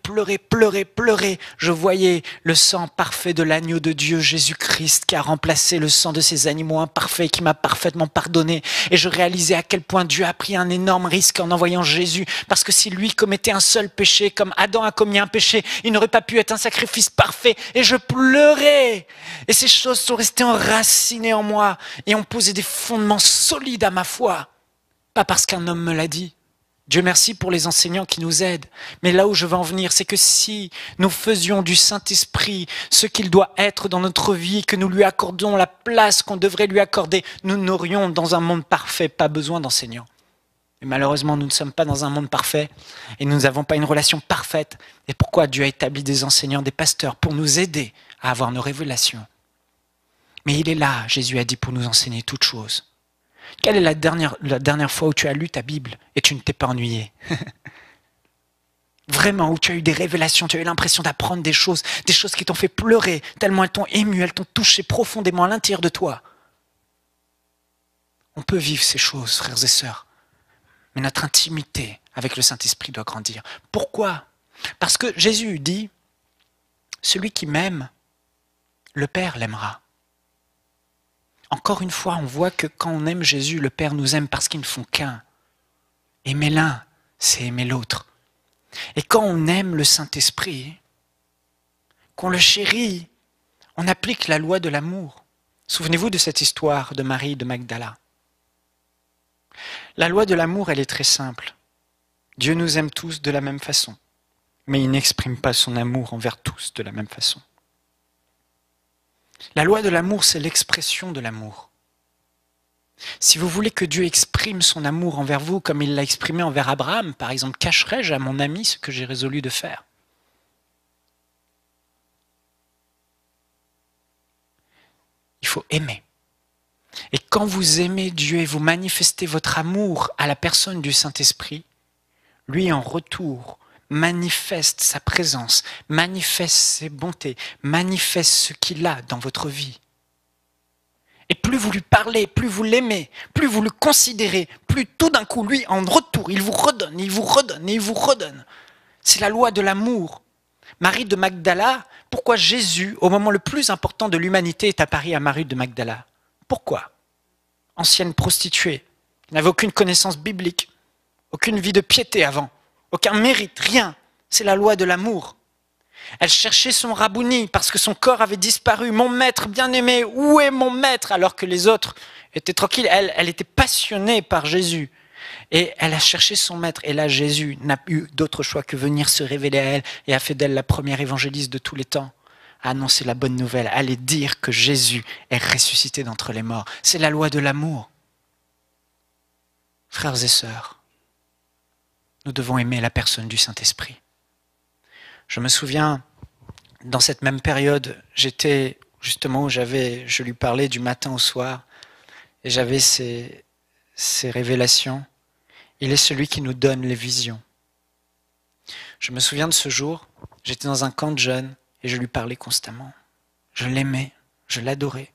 Je voyais le sang parfait de l'agneau de Dieu, Jésus-Christ, qui a remplacé le sang de ces animaux imparfaits, qui m'a parfaitement pardonné. Et je réalisais à quel point Dieu a pris un énorme risque en envoyant Jésus. Parce que si lui commettait un seul péché, comme Adam a commis un péché, il n'aurait pas pu être un sacrifice parfait. Et je pleurais. Et ces choses sont restées enracinées en moi et ont posé des fondements solides à ma foi. Pas parce qu'un homme me l'a dit. Dieu merci pour les enseignants qui nous aident. Mais là où je veux en venir, c'est que si nous faisions du Saint-Esprit ce qu'il doit être dans notre vie, que nous lui accordions la place qu'on devrait lui accorder, nous n'aurions dans un monde parfait pas besoin d'enseignants. Et malheureusement, nous ne sommes pas dans un monde parfait et nous n'avons pas une relation parfaite. Et pourquoi Dieu a établi des enseignants, des pasteurs, pour nous aider à avoir nos révélations. Mais il est là, Jésus a dit, pour nous enseigner toutes choses. Quelle est la dernière fois où tu as lu ta Bible et tu ne t'es pas ennuyé? Vraiment, où tu as eu des révélations, tu as eu l'impression d'apprendre des choses qui t'ont fait pleurer, tellement elles t'ont ému, elles t'ont touché profondément à l'intérieur de toi. On peut vivre ces choses, frères et sœurs, mais notre intimité avec le Saint-Esprit doit grandir. Pourquoi? Parce que Jésus dit, celui qui m'aime, le Père l'aimera. Encore une fois, on voit que quand on aime Jésus, le Père nous aime parce qu'ils ne font qu'un. Aimer l'un, c'est aimer l'autre. Et quand on aime le Saint-Esprit, qu'on le chérit, on applique la loi de l'amour. Souvenez-vous de cette histoire de Marie de Magdala. La loi de l'amour, elle est très simple. Dieu nous aime tous de la même façon, mais il n'exprime pas son amour envers tous de la même façon. La loi de l'amour, c'est l'expression de l'amour. Si vous voulez que Dieu exprime son amour envers vous comme il l'a exprimé envers Abraham, par exemple, cacherai-je à mon ami ce que j'ai résolu de faire? Il faut aimer. Et quand vous aimez Dieu et vous manifestez votre amour à la personne du Saint-Esprit, lui en retour manifeste sa présence, manifeste ses bontés, manifeste ce qu'il a dans votre vie. Et plus vous lui parlez, plus vous l'aimez, plus vous le considérez, plus tout d'un coup, lui, en retour, il vous redonne, il vous redonne, et il vous redonne. C'est la loi de l'amour. Marie de Magdala, pourquoi Jésus, au moment le plus important de l'humanité, est apparu à Marie de Magdala? Pourquoi? Ancienne prostituée, n'avait aucune connaissance biblique, aucune vie de piété avant. Aucun mérite, rien. C'est la loi de l'amour. Elle cherchait son rabouni parce que son corps avait disparu. Mon maître bien-aimé, où est mon maître? Alors que les autres étaient tranquilles. Elle était passionnée par Jésus. Et elle a cherché son maître. Et là, Jésus n'a eu d'autre choix que venir se révéler à elle et a fait d'elle la première évangéliste de tous les temps. À annoncer la bonne nouvelle, à aller dire que Jésus est ressuscité d'entre les morts. C'est la loi de l'amour. Frères et sœurs, nous devons aimer la personne du Saint-Esprit. Je me souviens, dans cette même période, j'étais justement où je lui parlais du matin au soir, et j'avais ces révélations. Il est celui qui nous donne les visions. Je me souviens de ce jour, j'étais dans un camp de jeunes, et je lui parlais constamment. Je l'aimais, je l'adorais.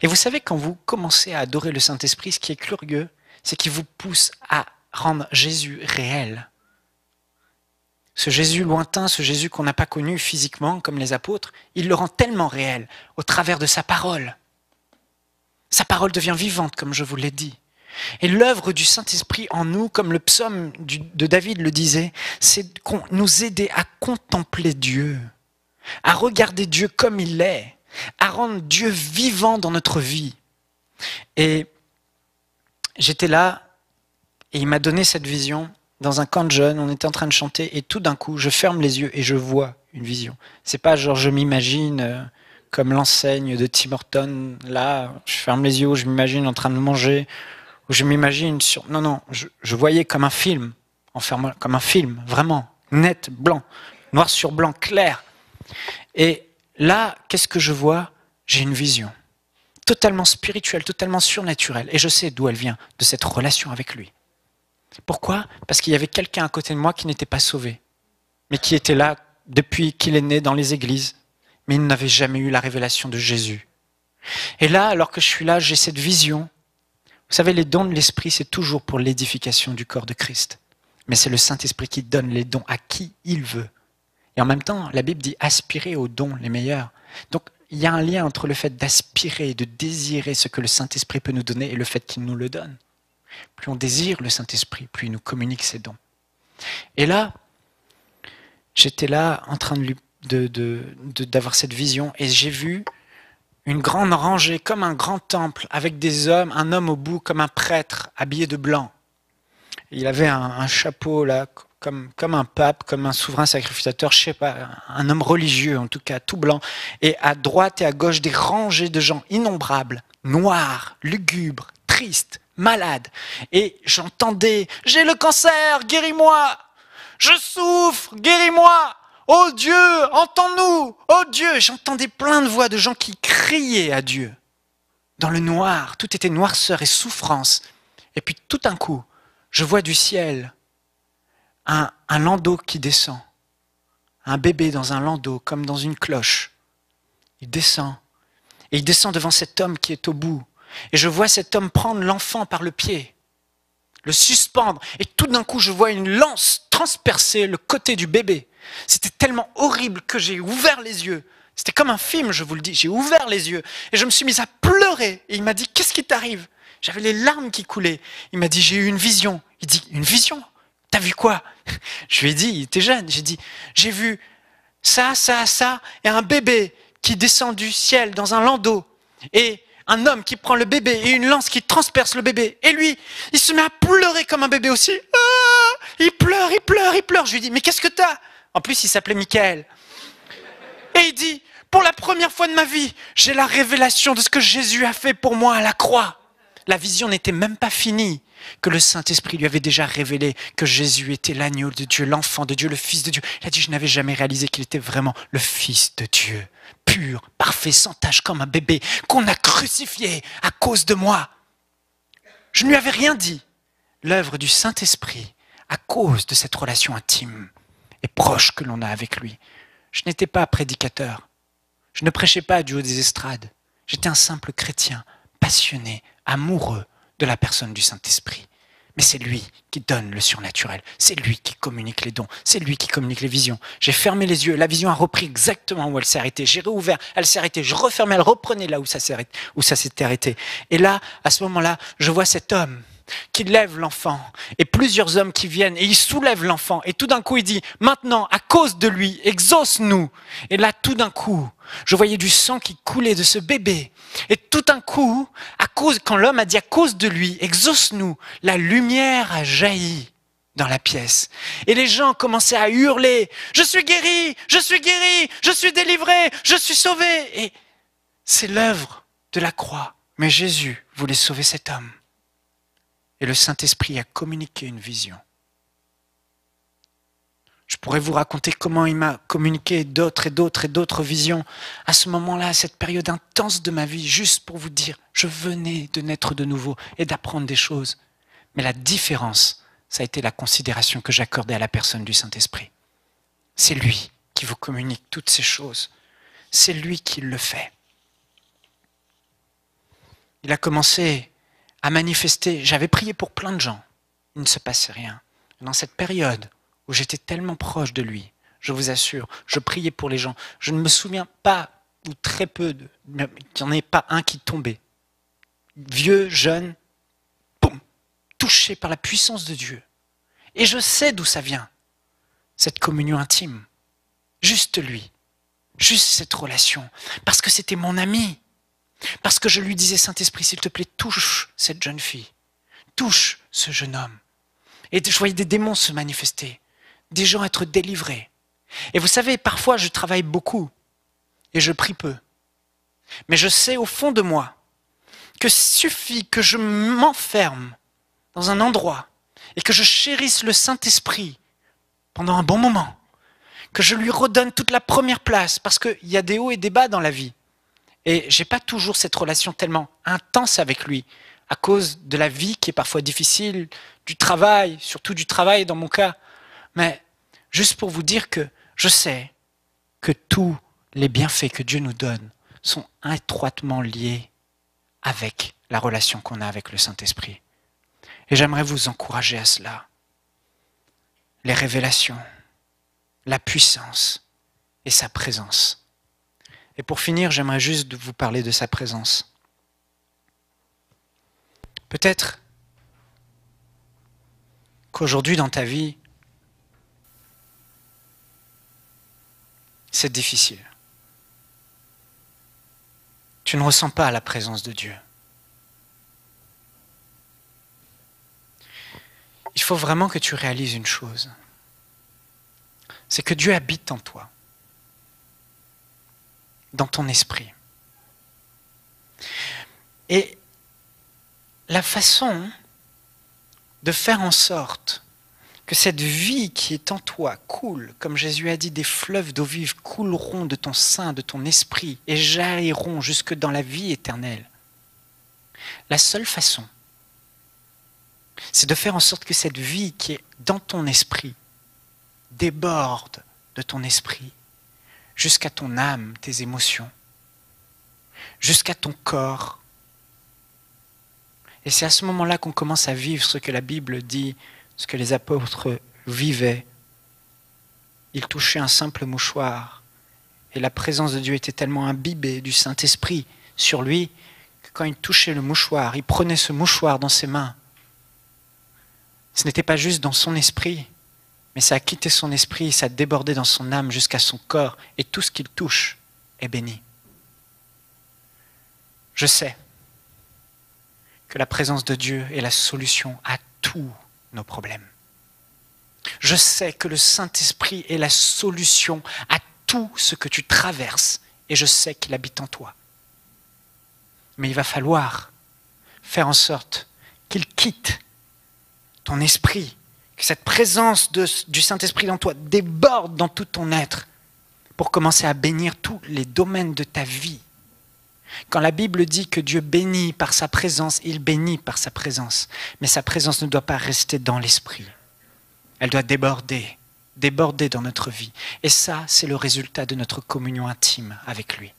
Et vous savez, quand vous commencez à adorer le Saint-Esprit, ce qui est curieux, c'est qu'il vous pousse à rendre Jésus réel. Ce Jésus lointain, ce Jésus qu'on n'a pas connu physiquement, comme les apôtres, il le rend tellement réel au travers de sa parole. Sa parole devient vivante, comme je vous l'ai dit. Et l'œuvre du Saint-Esprit en nous, comme le psaume de David le disait, c'est nous aider à contempler Dieu, à regarder Dieu comme il est, à rendre Dieu vivant dans notre vie. Et j'étais là, et il m'a donné cette vision dans un camp de jeunes, on était en train de chanter, et tout d'un coup, je ferme les yeux et je vois une vision. C'est pas genre je m'imagine comme l'enseigne de Tim Hortons, là, je ferme les yeux, je m'imagine en train de manger, ou je m'imagine sur... Non, je voyais comme un film, comme un film, vraiment, net, blanc, noir sur blanc, clair. Et là, qu'est-ce que je vois? J'ai une vision totalement spirituelle, totalement surnaturelle. Et je sais d'où elle vient, de cette relation avec lui. Pourquoi? Parce qu'il y avait quelqu'un à côté de moi qui n'était pas sauvé, mais qui était là depuis qu'il est né dans les églises, mais il n'avait jamais eu la révélation de Jésus. Et là, alors que je suis là, j'ai cette vision. Vous savez, les dons de l'Esprit, c'est toujours pour l'édification du corps de Christ. Mais c'est le Saint-Esprit qui donne les dons à qui il veut. Et en même temps, la Bible dit aspirer aux dons les meilleurs. Donc, il y a un lien entre le fait d'aspirer, de désirer ce que le Saint-Esprit peut nous donner et le fait qu'il nous le donne. Plus on désire le Saint-Esprit, plus il nous communique ses dons. Et là, j'étais là en train d'avoir cette vision et j'ai vu une grande rangée comme un grand temple avec des hommes, un homme au bout comme un prêtre habillé de blanc. Et il avait un chapeau là, comme un pape, comme un souverain sacrificateur, je sais pas, un homme religieux en tout cas, tout blanc. Et à droite et à gauche, des rangées de gens innombrables, noirs, lugubres, tristes, malades. Et j'entendais « J'ai le cancer, guéris-moi ! Je souffre, guéris-moi ! Oh Dieu, entends-nous! Oh Dieu !» J'entendais plein de voix de gens qui criaient à Dieu. Dans le noir, tout était noirceur et souffrance. Et puis tout d'un coup, je vois du ciel un landau qui descend. Un bébé dans un landau, comme dans une cloche. Il descend. Et il descend devant cet homme qui est au bout. Et je vois cet homme prendre l'enfant par le pied, le suspendre. Et tout d'un coup, je vois une lance transpercer le côté du bébé. C'était tellement horrible que j'ai ouvert les yeux. C'était comme un film, je vous le dis. J'ai ouvert les yeux et je me suis mise à pleurer. Et il m'a dit, qu'est-ce qui t'arrive? J'avais les larmes qui coulaient. Il m'a dit, j'ai eu une vision. Il dit, une vision? T'as vu quoi? Je lui ai dit, il était jeune. J'ai dit, j'ai vu ça, et un bébé qui descend du ciel dans un landau. Et un homme qui prend le bébé et une lance qui transperce le bébé. Et lui, il se met à pleurer comme un bébé aussi. Ah, il pleure. Je lui dis, mais qu'est-ce que t'as? En plus, il s'appelait Michael. Et il dit, pour la première fois de ma vie, j'ai la révélation de ce que Jésus a fait pour moi à la croix. La vision n'était même pas finie, que le Saint-Esprit lui avait déjà révélé que Jésus était l'agneau de Dieu, l'enfant de Dieu, le Fils de Dieu. Il a dit, je n'avais jamais réalisé qu'il était vraiment le Fils de Dieu, pur, parfait, sans tache comme un bébé, qu'on a crucifié à cause de moi. Je ne lui avais rien dit. L'œuvre du Saint-Esprit, à cause de cette relation intime et proche que l'on a avec lui. Je n'étais pas prédicateur. Je ne prêchais pas du haut des estrades. J'étais un simple chrétien, passionné, amoureux de la personne du Saint-Esprit. Mais c'est lui qui donne le surnaturel. C'est lui qui communique les dons. C'est lui qui communique les visions. J'ai fermé les yeux. La vision a repris exactement où elle s'est arrêtée. J'ai réouvert. Elle s'est arrêtée. Je refermais. Elle reprenait là où ça s'était arrêté. Et là, à ce moment-là, je vois cet homme qui lève l'enfant et plusieurs hommes qui viennent et ils soulèvent l'enfant et tout d'un coup il dit maintenant à cause de lui exauce-nous. Et là tout d'un coup je voyais du sang qui coulait de ce bébé et tout d'un coup quand l'homme a dit à cause de lui exauce-nous, la lumière a jailli dans la pièce et les gens commençaient à hurler je suis guéri, je suis guéri, je suis délivré, je suis sauvé. Et c'est l'œuvre de la croix, mais Jésus voulait sauver cet homme. Et le Saint-Esprit a communiqué une vision. Je pourrais vous raconter comment il m'a communiqué d'autres et d'autres et d'autres visions à ce moment-là, à cette période intense de ma vie, juste pour vous dire, je venais de naître de nouveau et d'apprendre des choses. Mais la différence, ça a été la considération que j'accordais à la personne du Saint-Esprit. C'est lui qui vous communique toutes ces choses. C'est lui qui le fait. Il a commencé à manifester. J'avais prié pour plein de gens. Il ne se passait rien. Dans cette période où j'étais tellement proche de lui, je vous assure, je priais pour les gens. Je ne me souviens pas, ou très peu, qu'il n'y en ait pas un qui tombait. Vieux, jeune, boum, touché par la puissance de Dieu. Et je sais d'où ça vient, cette communion intime. Juste lui, juste cette relation. Parce que c'était mon ami. Parce que je lui disais, Saint-Esprit, s'il te plaît, touche cette jeune fille, touche ce jeune homme. Et je voyais des démons se manifester, des gens être délivrés. Et vous savez, parfois je travaille beaucoup et je prie peu. Mais je sais au fond de moi que suffit que je m'enferme dans un endroit et que je chérisse le Saint-Esprit pendant un bon moment, que je lui redonne toute la première place, parce qu'il y a des hauts et des bas dans la vie. Et je n'ai pas toujours cette relation tellement intense avec lui, à cause de la vie qui est parfois difficile, du travail, surtout du travail dans mon cas. Mais juste pour vous dire que je sais que tous les bienfaits que Dieu nous donne sont étroitement liés avec la relation qu'on a avec le Saint-Esprit. Et j'aimerais vous encourager à cela. Les révélations, la puissance et sa présence. Et pour finir, j'aimerais juste vous parler de sa présence. Peut-être qu'aujourd'hui dans ta vie, c'est difficile. Tu ne ressens pas la présence de Dieu. Il faut vraiment que tu réalises une chose. C'est que Dieu habite en toi, dans ton esprit. Et la façon de faire en sorte que cette vie qui est en toi coule, comme Jésus a dit, des fleuves d'eau vive couleront de ton sein, de ton esprit, et jailliront jusque dans la vie éternelle. La seule façon, c'est de faire en sorte que cette vie qui est dans ton esprit déborde de ton esprit jusqu'à ton âme, tes émotions, jusqu'à ton corps. Et c'est à ce moment-là qu'on commence à vivre ce que la Bible dit, ce que les apôtres vivaient. Ils touchaient un simple mouchoir et la présence de Dieu était tellement imbibée du Saint-Esprit sur lui que quand il touchait le mouchoir, il prenait ce mouchoir dans ses mains. Ce n'était pas juste dans son esprit, mais ça a quitté son esprit, ça a débordé dans son âme jusqu'à son corps, et tout ce qu'il touche est béni. Je sais que la présence de Dieu est la solution à tous nos problèmes. Je sais que le Saint-Esprit est la solution à tout ce que tu traverses, et je sais qu'il habite en toi. Mais il va falloir faire en sorte qu'il quitte ton esprit, que cette présence du Saint-Esprit dans toi déborde dans tout ton être pour commencer à bénir tous les domaines de ta vie. Quand la Bible dit que Dieu bénit par sa présence, il bénit par sa présence. Mais sa présence ne doit pas rester dans l'esprit. Elle doit déborder dans notre vie. Et ça, c'est le résultat de notre communion intime avec lui.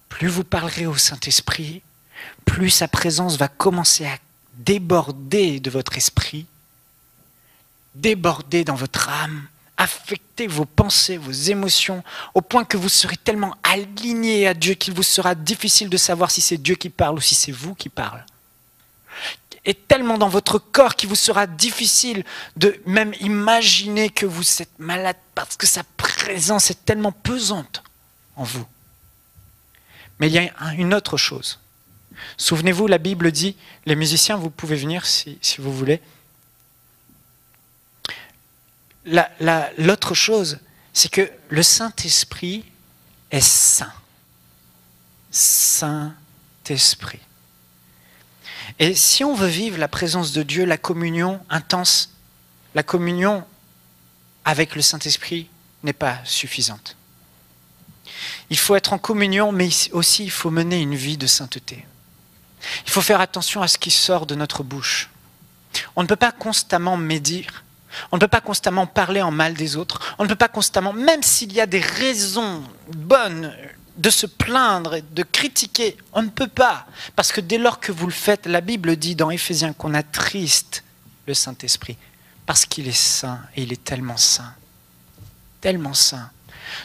Plus vous parlerez au Saint-Esprit, plus sa présence va commencer à déborder de votre esprit, déborder dans votre âme, affecter vos pensées, vos émotions, au point que vous serez tellement alignés à Dieu qu'il vous sera difficile de savoir si c'est Dieu qui parle ou si c'est vous qui parlez. est tellement dans votre corps qu'il vous sera difficile de même imaginer que vous êtes malade parce que sa présence est tellement pesante en vous. Mais il y a une autre chose. Souvenez-vous, la Bible dit, les musiciens, vous pouvez venir si vous voulez. L'autre chose, c'est que le Saint-Esprit est saint. Saint-Esprit. Et si on veut vivre la présence de Dieu, la communion intense, la communion avec le Saint-Esprit n'est pas suffisante. Il faut être en communion, mais aussi il faut mener une vie de sainteté. Il faut faire attention à ce qui sort de notre bouche. On ne peut pas constamment médire, on ne peut pas constamment parler en mal des autres, on ne peut pas constamment, même s'il y a des raisons bonnes de se plaindre et de critiquer, on ne peut pas. Parce que dès lors que vous le faites, la Bible dit dans Éphésiens qu'on attriste le Saint-Esprit, parce qu'il est saint et il est tellement saint. Tellement saint.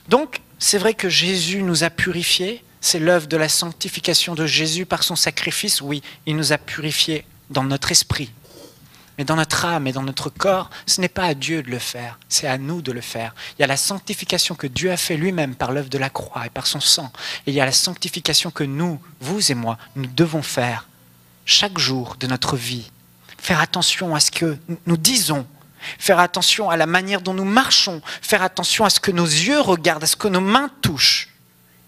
Donc, c'est vrai que Jésus nous a purifiés, c'est l'œuvre de la sanctification de Jésus par son sacrifice, oui, il nous a purifiés dans notre esprit. Mais dans notre âme et dans notre corps, ce n'est pas à Dieu de le faire, c'est à nous de le faire. Il y a la sanctification que Dieu a fait lui-même par l'œuvre de la croix et par son sang. Et il y a la sanctification que nous, vous et moi, nous devons faire chaque jour de notre vie. Faire attention à ce que nous disons, faire attention à la manière dont nous marchons, faire attention à ce que nos yeux regardent, à ce que nos mains touchent,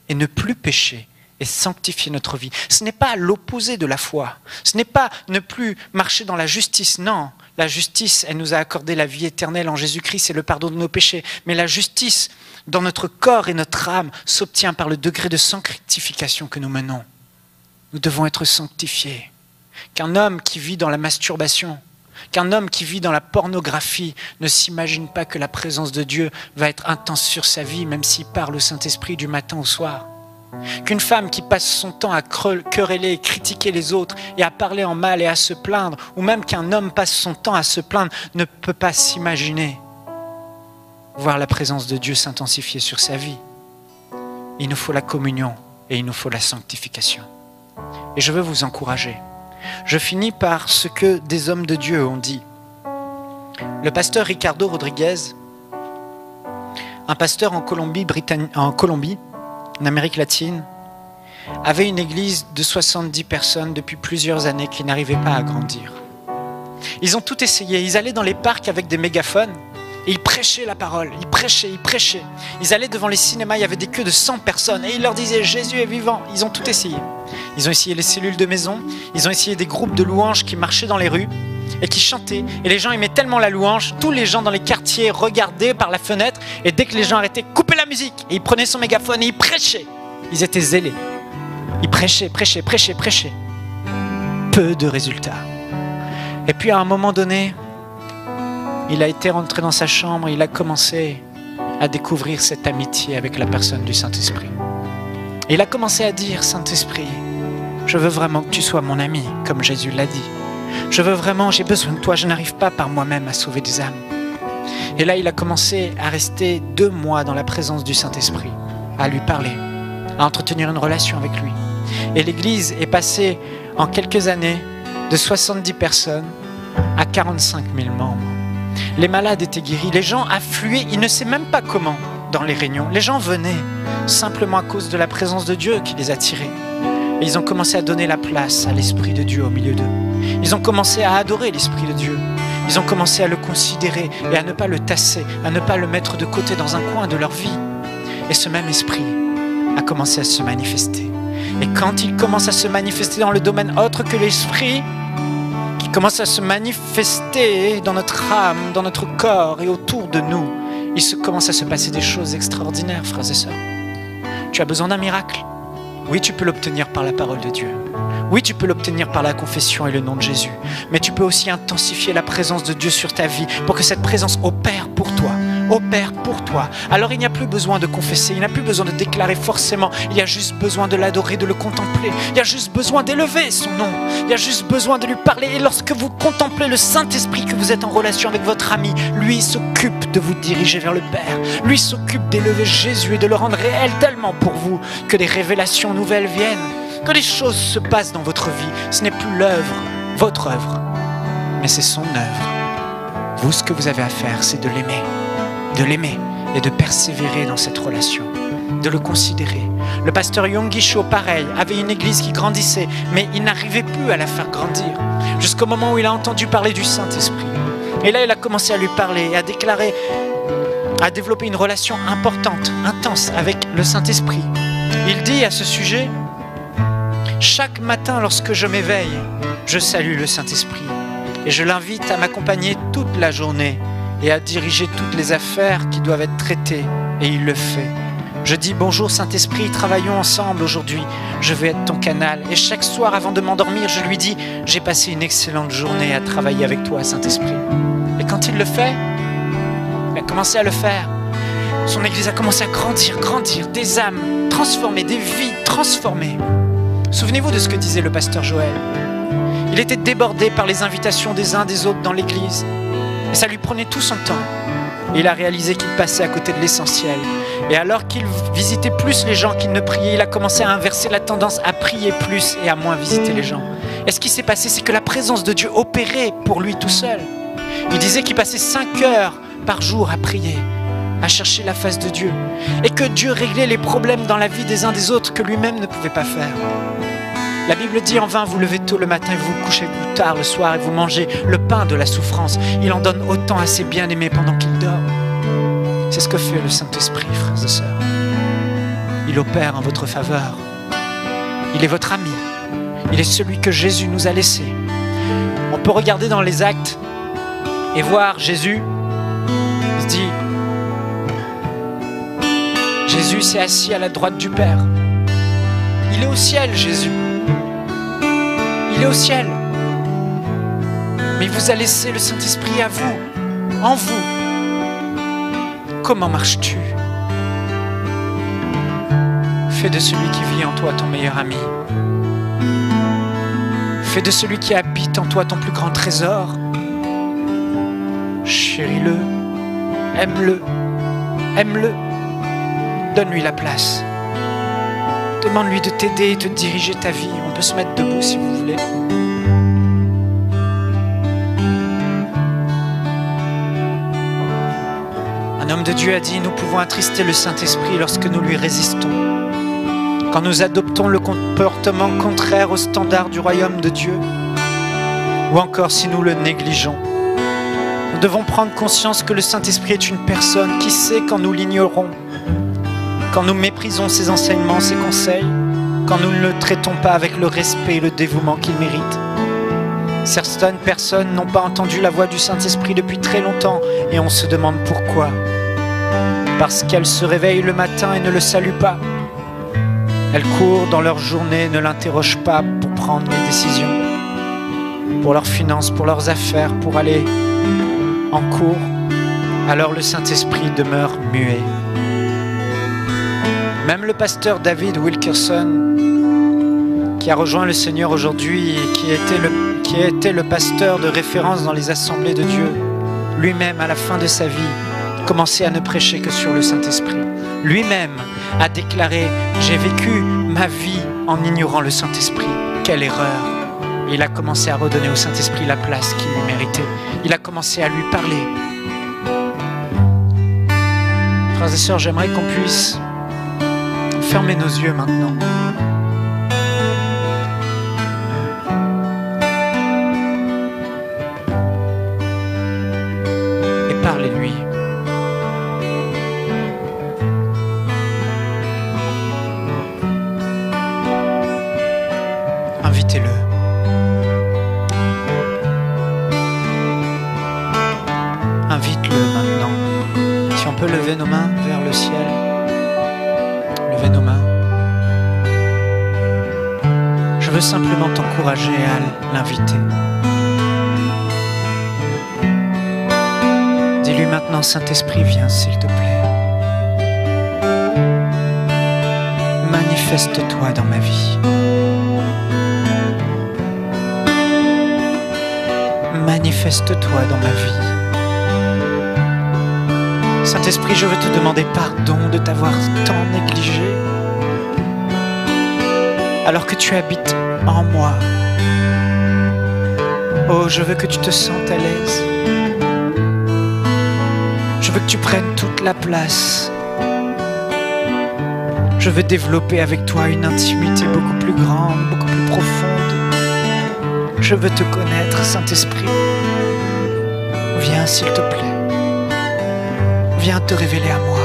et ne plus pécher. Et sanctifier notre vie. Ce n'est pas l'opposé de la foi. Ce n'est pas ne plus marcher dans la justice. Non, la justice, elle nous a accordé la vie éternelle en Jésus-Christ et le pardon de nos péchés. Mais la justice dans notre corps et notre âme s'obtient par le degré de sanctification que nous menons. Nous devons être sanctifiés. Qu'un homme qui vit dans la masturbation, qu'un homme qui vit dans la pornographie ne s'imagine pas que la présence de Dieu va être intense sur sa vie, même s'il parle au Saint-Esprit du matin au soir. Qu'une femme qui passe son temps à quereller et critiquer les autres et à parler en mal et à se plaindre, ou même qu'un homme passe son temps à se plaindre, ne peut pas s'imaginer voir la présence de Dieu s'intensifier sur sa vie. Il nous faut la communion et il nous faut la sanctification. Et je veux vous encourager. Je finis par ce que des hommes de Dieu ont dit. Le pasteur Ricardo Rodriguez, un pasteur en Colombie, en Amérique latine, avait une église de 70 personnes depuis plusieurs années qui n'arrivaient pas à grandir. Ils ont tout essayé. Ils allaient dans les parcs avec des mégaphones et ils prêchaient la parole. Ils prêchaient. Ils allaient devant les cinémas, il y avait des queues de 100 personnes et ils leur disaient « Jésus est vivant ». Ils ont tout essayé. Ils ont essayé les cellules de maison, ils ont essayé des groupes de louanges qui marchaient dans les rues et qui chantaient. Et les gens aimaient tellement la louange, tous les gens dans les quartiers regardaient par la fenêtre et dès que les gens arrêtaient, coupaient la musique. Et ils prenaient son mégaphone et ils prêchaient. Ils étaient zélés. Ils prêchaient. Peu de résultats. Et puis à un moment donné, il a été rentré dans sa chambre et il a commencé à découvrir cette amitié avec la personne du Saint-Esprit. Et il a commencé à dire « Saint-Esprit, je veux vraiment que tu sois mon ami, comme Jésus l'a dit. Je veux vraiment, j'ai besoin de toi, je n'arrive pas par moi-même à sauver des âmes. » Et là, il a commencé à rester 2 mois dans la présence du Saint-Esprit, à lui parler, à entretenir une relation avec lui. Et l'Église est passée en quelques années de 70 personnes à 45 000 membres. Les malades étaient guéris, les gens affluaient, ils ne savaient même pas comment dans les réunions. Les gens venaient simplement à cause de la présence de Dieu qui les attirait. Et ils ont commencé à donner la place à l'Esprit de Dieu au milieu d'eux. Ils ont commencé à adorer l'Esprit de Dieu. Ils ont commencé à le considérer et à ne pas le tasser, à ne pas le mettre de côté dans un coin de leur vie. Et ce même Esprit a commencé à se manifester. Et quand il commence à se manifester dans le domaine autre que l'Esprit, qui commence à se manifester dans notre âme, dans notre corps et autour de nous, il commence à se passer des choses extraordinaires, frères et sœurs. Tu as besoin d'un miracle? Oui, tu peux l'obtenir par la parole de Dieu. Oui, tu peux l'obtenir par la confession et le nom de Jésus. Mais tu peux aussi intensifier la présence de Dieu sur ta vie pour que cette présence opère pour toi. Opère pour toi. Alors il n'y a plus besoin de confesser, il n'y a plus besoin de déclarer forcément. Il y a juste besoin de l'adorer, de le contempler. Il y a juste besoin d'élever son nom. Il y a juste besoin de lui parler. Et lorsque vous contemplez le Saint-Esprit, que vous êtes en relation avec votre ami, lui s'occupe de vous diriger vers le Père. Lui s'occupe d'élever Jésus et de le rendre réel tellement pour vous que des révélations nouvelles viennent. Que les choses se passent dans votre vie. Ce n'est plus l'œuvre votre œuvre, mais c'est son œuvre. Vous, ce que vous avez à faire, c'est de l'aimer et de persévérer dans cette relation, de le considérer. Le pasteur Yonggi Cho, pareil, avait une église qui grandissait, mais il n'arrivait plus à la faire grandir, jusqu'au moment où il a entendu parler du Saint-Esprit. Et là, il a commencé à lui parler, à déclarer, à développer une relation importante, intense avec le Saint-Esprit. Il dit à ce sujet: chaque matin lorsque je m'éveille, je salue le Saint-Esprit et je l'invite à m'accompagner toute la journée et à diriger toutes les affaires qui doivent être traitées, et il le fait. Je dis: bonjour Saint-Esprit, travaillons ensemble aujourd'hui, je vais être ton canal. Et chaque soir avant de m'endormir, je lui dis: j'ai passé une excellente journée à travailler avec toi, Saint-Esprit. Et quand il le fait, il a commencé à le faire, son église a commencé à grandir, des âmes transformées, des vies transformées. Souvenez-vous de ce que disait le pasteur Joël. Il était débordé par les invitations des uns des autres dans l'église. Et ça lui prenait tout son temps. Et il a réalisé qu'il passait à côté de l'essentiel. Et alors qu'il visitait plus les gens qu'il ne priait, il a commencé à inverser la tendance à prier plus et à moins visiter les gens. Et ce qui s'est passé, c'est que la présence de Dieu opérait pour lui tout seul. Il disait qu'il passait 5 heures par jour à prier, à chercher la face de Dieu. Et que Dieu réglait les problèmes dans la vie des uns des autres que lui-même ne pouvait pas faire. La Bible dit: en vain vous levez tôt le matin et vous vous couchez tard le soir et vous mangez le pain de la souffrance. Il en donne autant à ses bien-aimés pendant qu'il dort. C'est ce que fait le Saint-Esprit, frères et sœurs. Il opère en votre faveur. Il est votre ami. Il est celui que Jésus nous a laissé. On peut regarder dans les actes et voir Jésus. Il se dit: Jésus s'est assis à la droite du Père. Il est au ciel, Jésus. Il est au ciel. Mais il vous a laissé le Saint-Esprit à vous, en vous. Comment marches-tu? Fais de celui qui vit en toi ton meilleur ami. Fais de celui qui habite en toi ton plus grand trésor. Chéris-le, aime-le, aime-le. Donne-lui la place. Demande-lui de t'aider et de diriger ta vie. On peut se mettre debout si vous voulez. Un homme de Dieu a dit: nous pouvons attrister le Saint-Esprit lorsque nous lui résistons. Quand nous adoptons le comportement contraire aux standards du royaume de Dieu, ou encore si nous le négligeons. Nous devons prendre conscience que le Saint-Esprit est une personne qui sait quand nous l'ignorons, quand nous méprisons ses enseignements, ses conseils, quand nous ne le traitons pas avec le respect et le dévouement qu'il mérite. Certaines personnes n'ont pas entendu la voix du Saint-Esprit depuis très longtemps et on se demande pourquoi. Parce qu'elles se réveillent le matin et ne le saluent pas. Elles courent dans leur journée, ne l'interrogent pas pour prendre les décisions. Pour leurs finances, pour leurs affaires, pour aller en cours. Alors le Saint-Esprit demeure muet. Même le pasteur David Wilkerson, qui a rejoint le Seigneur aujourd'hui et qui était le pasteur de référence dans les assemblées de Dieu, lui-même, à la fin de sa vie, commençait à ne prêcher que sur le Saint-Esprit. Lui-même a déclaré: j'ai vécu ma vie en ignorant le Saint-Esprit. Quelle erreur! Et il a commencé à redonner au Saint-Esprit la place qu'il lui méritait. Il a commencé à lui parler. Frères et sœurs, j'aimerais qu'on puisse fermer nos yeux maintenant. Et parlez-lui. Invitez-le. Invite-le maintenant. Si on peut lever nos mains vers le ciel. Levez nos mains. Je veux simplement t'encourager à l'inviter. Dis-lui maintenant: Saint-Esprit, viens s'il te plaît. Manifeste-toi dans ma vie. Manifeste-toi dans ma vie. Saint-Esprit, je veux te demander pardon de t'avoir tant négligé, alors que tu habites en moi. Oh, je veux que tu te sentes à l'aise. Je veux que tu prennes toute la place. Je veux développer avec toi une intimité beaucoup plus grande, beaucoup plus profonde. Je veux te connaître, Saint-Esprit. Viens, s'il te plaît. Viens te révéler à moi.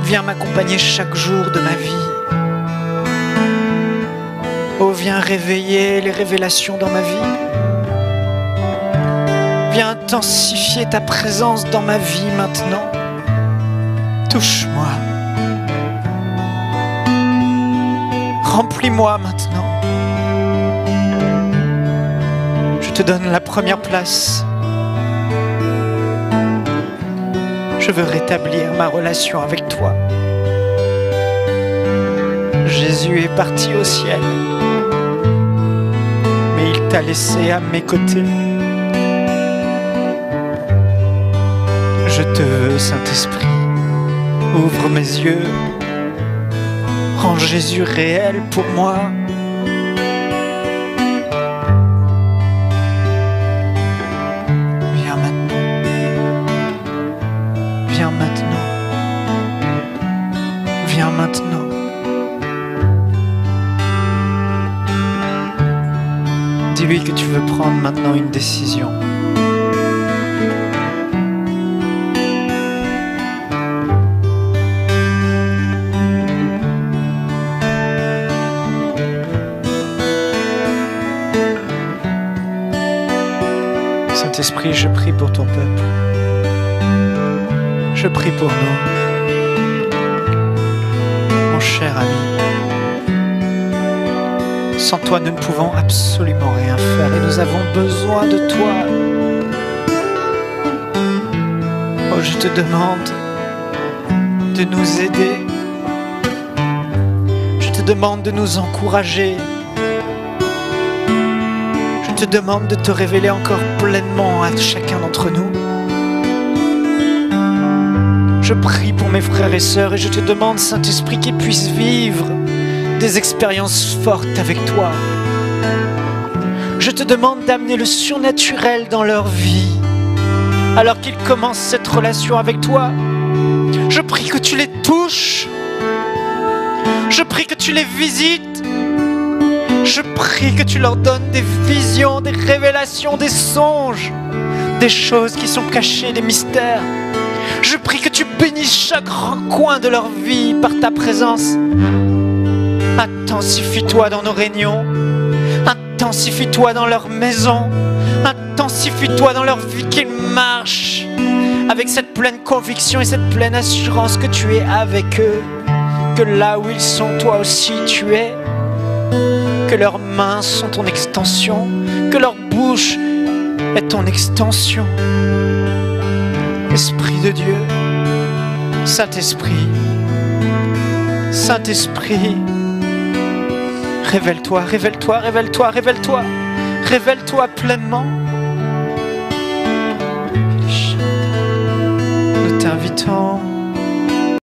Viens m'accompagner chaque jour de ma vie. Oh, viens réveiller les révélations dans ma vie. Viens intensifier ta présence dans ma vie maintenant. Touche-moi. Remplis-moi maintenant. Je te donne la première place. Je veux rétablir ma relation avec toi. Jésus est parti au ciel, mais il t'a laissé à mes côtés. Je te veux, Saint-Esprit. Ouvre mes yeux. Rends Jésus réel pour moi. Viens maintenant. Viens maintenant. Viens maintenant. Dis-lui que tu veux prendre maintenant une décision. Saint-Esprit, je prie pour ton peuple. Je prie pour nous. Mon cher ami, sans toi, nous ne pouvons absolument rien faire et nous avons besoin de toi. Oh, je te demande de nous aider. Je te demande de nous encourager. Je te demande de te révéler encore pleinement à chacun d'entre nous. Je prie pour mes frères et sœurs et je te demande, Saint-Esprit, qu'ils puissent vivre des expériences fortes avec toi. Je te demande d'amener le surnaturel dans leur vie alors qu'ils commencent cette relation avec toi. Je prie que tu les touches. Je prie que tu les visites. Je prie que tu leur donnes des visions, des révélations, des songes, des choses qui sont cachées, des mystères. Je prie que tu bénisses chaque coin de leur vie par ta présence. Intensifie-toi dans nos réunions. Intensifie-toi dans leur maison. Intensifie-toi dans leur vie, qu'ils marchent avec cette pleine conviction et cette pleine assurance que tu es avec eux. Que là où ils sont, toi aussi tu es. Que leurs mains sont ton extension, que leur bouche est ton extension. Esprit de Dieu, Saint-Esprit, Saint-Esprit, révèle-toi, révèle-toi, révèle-toi, révèle-toi, révèle-toi pleinement. Nous t'invitons.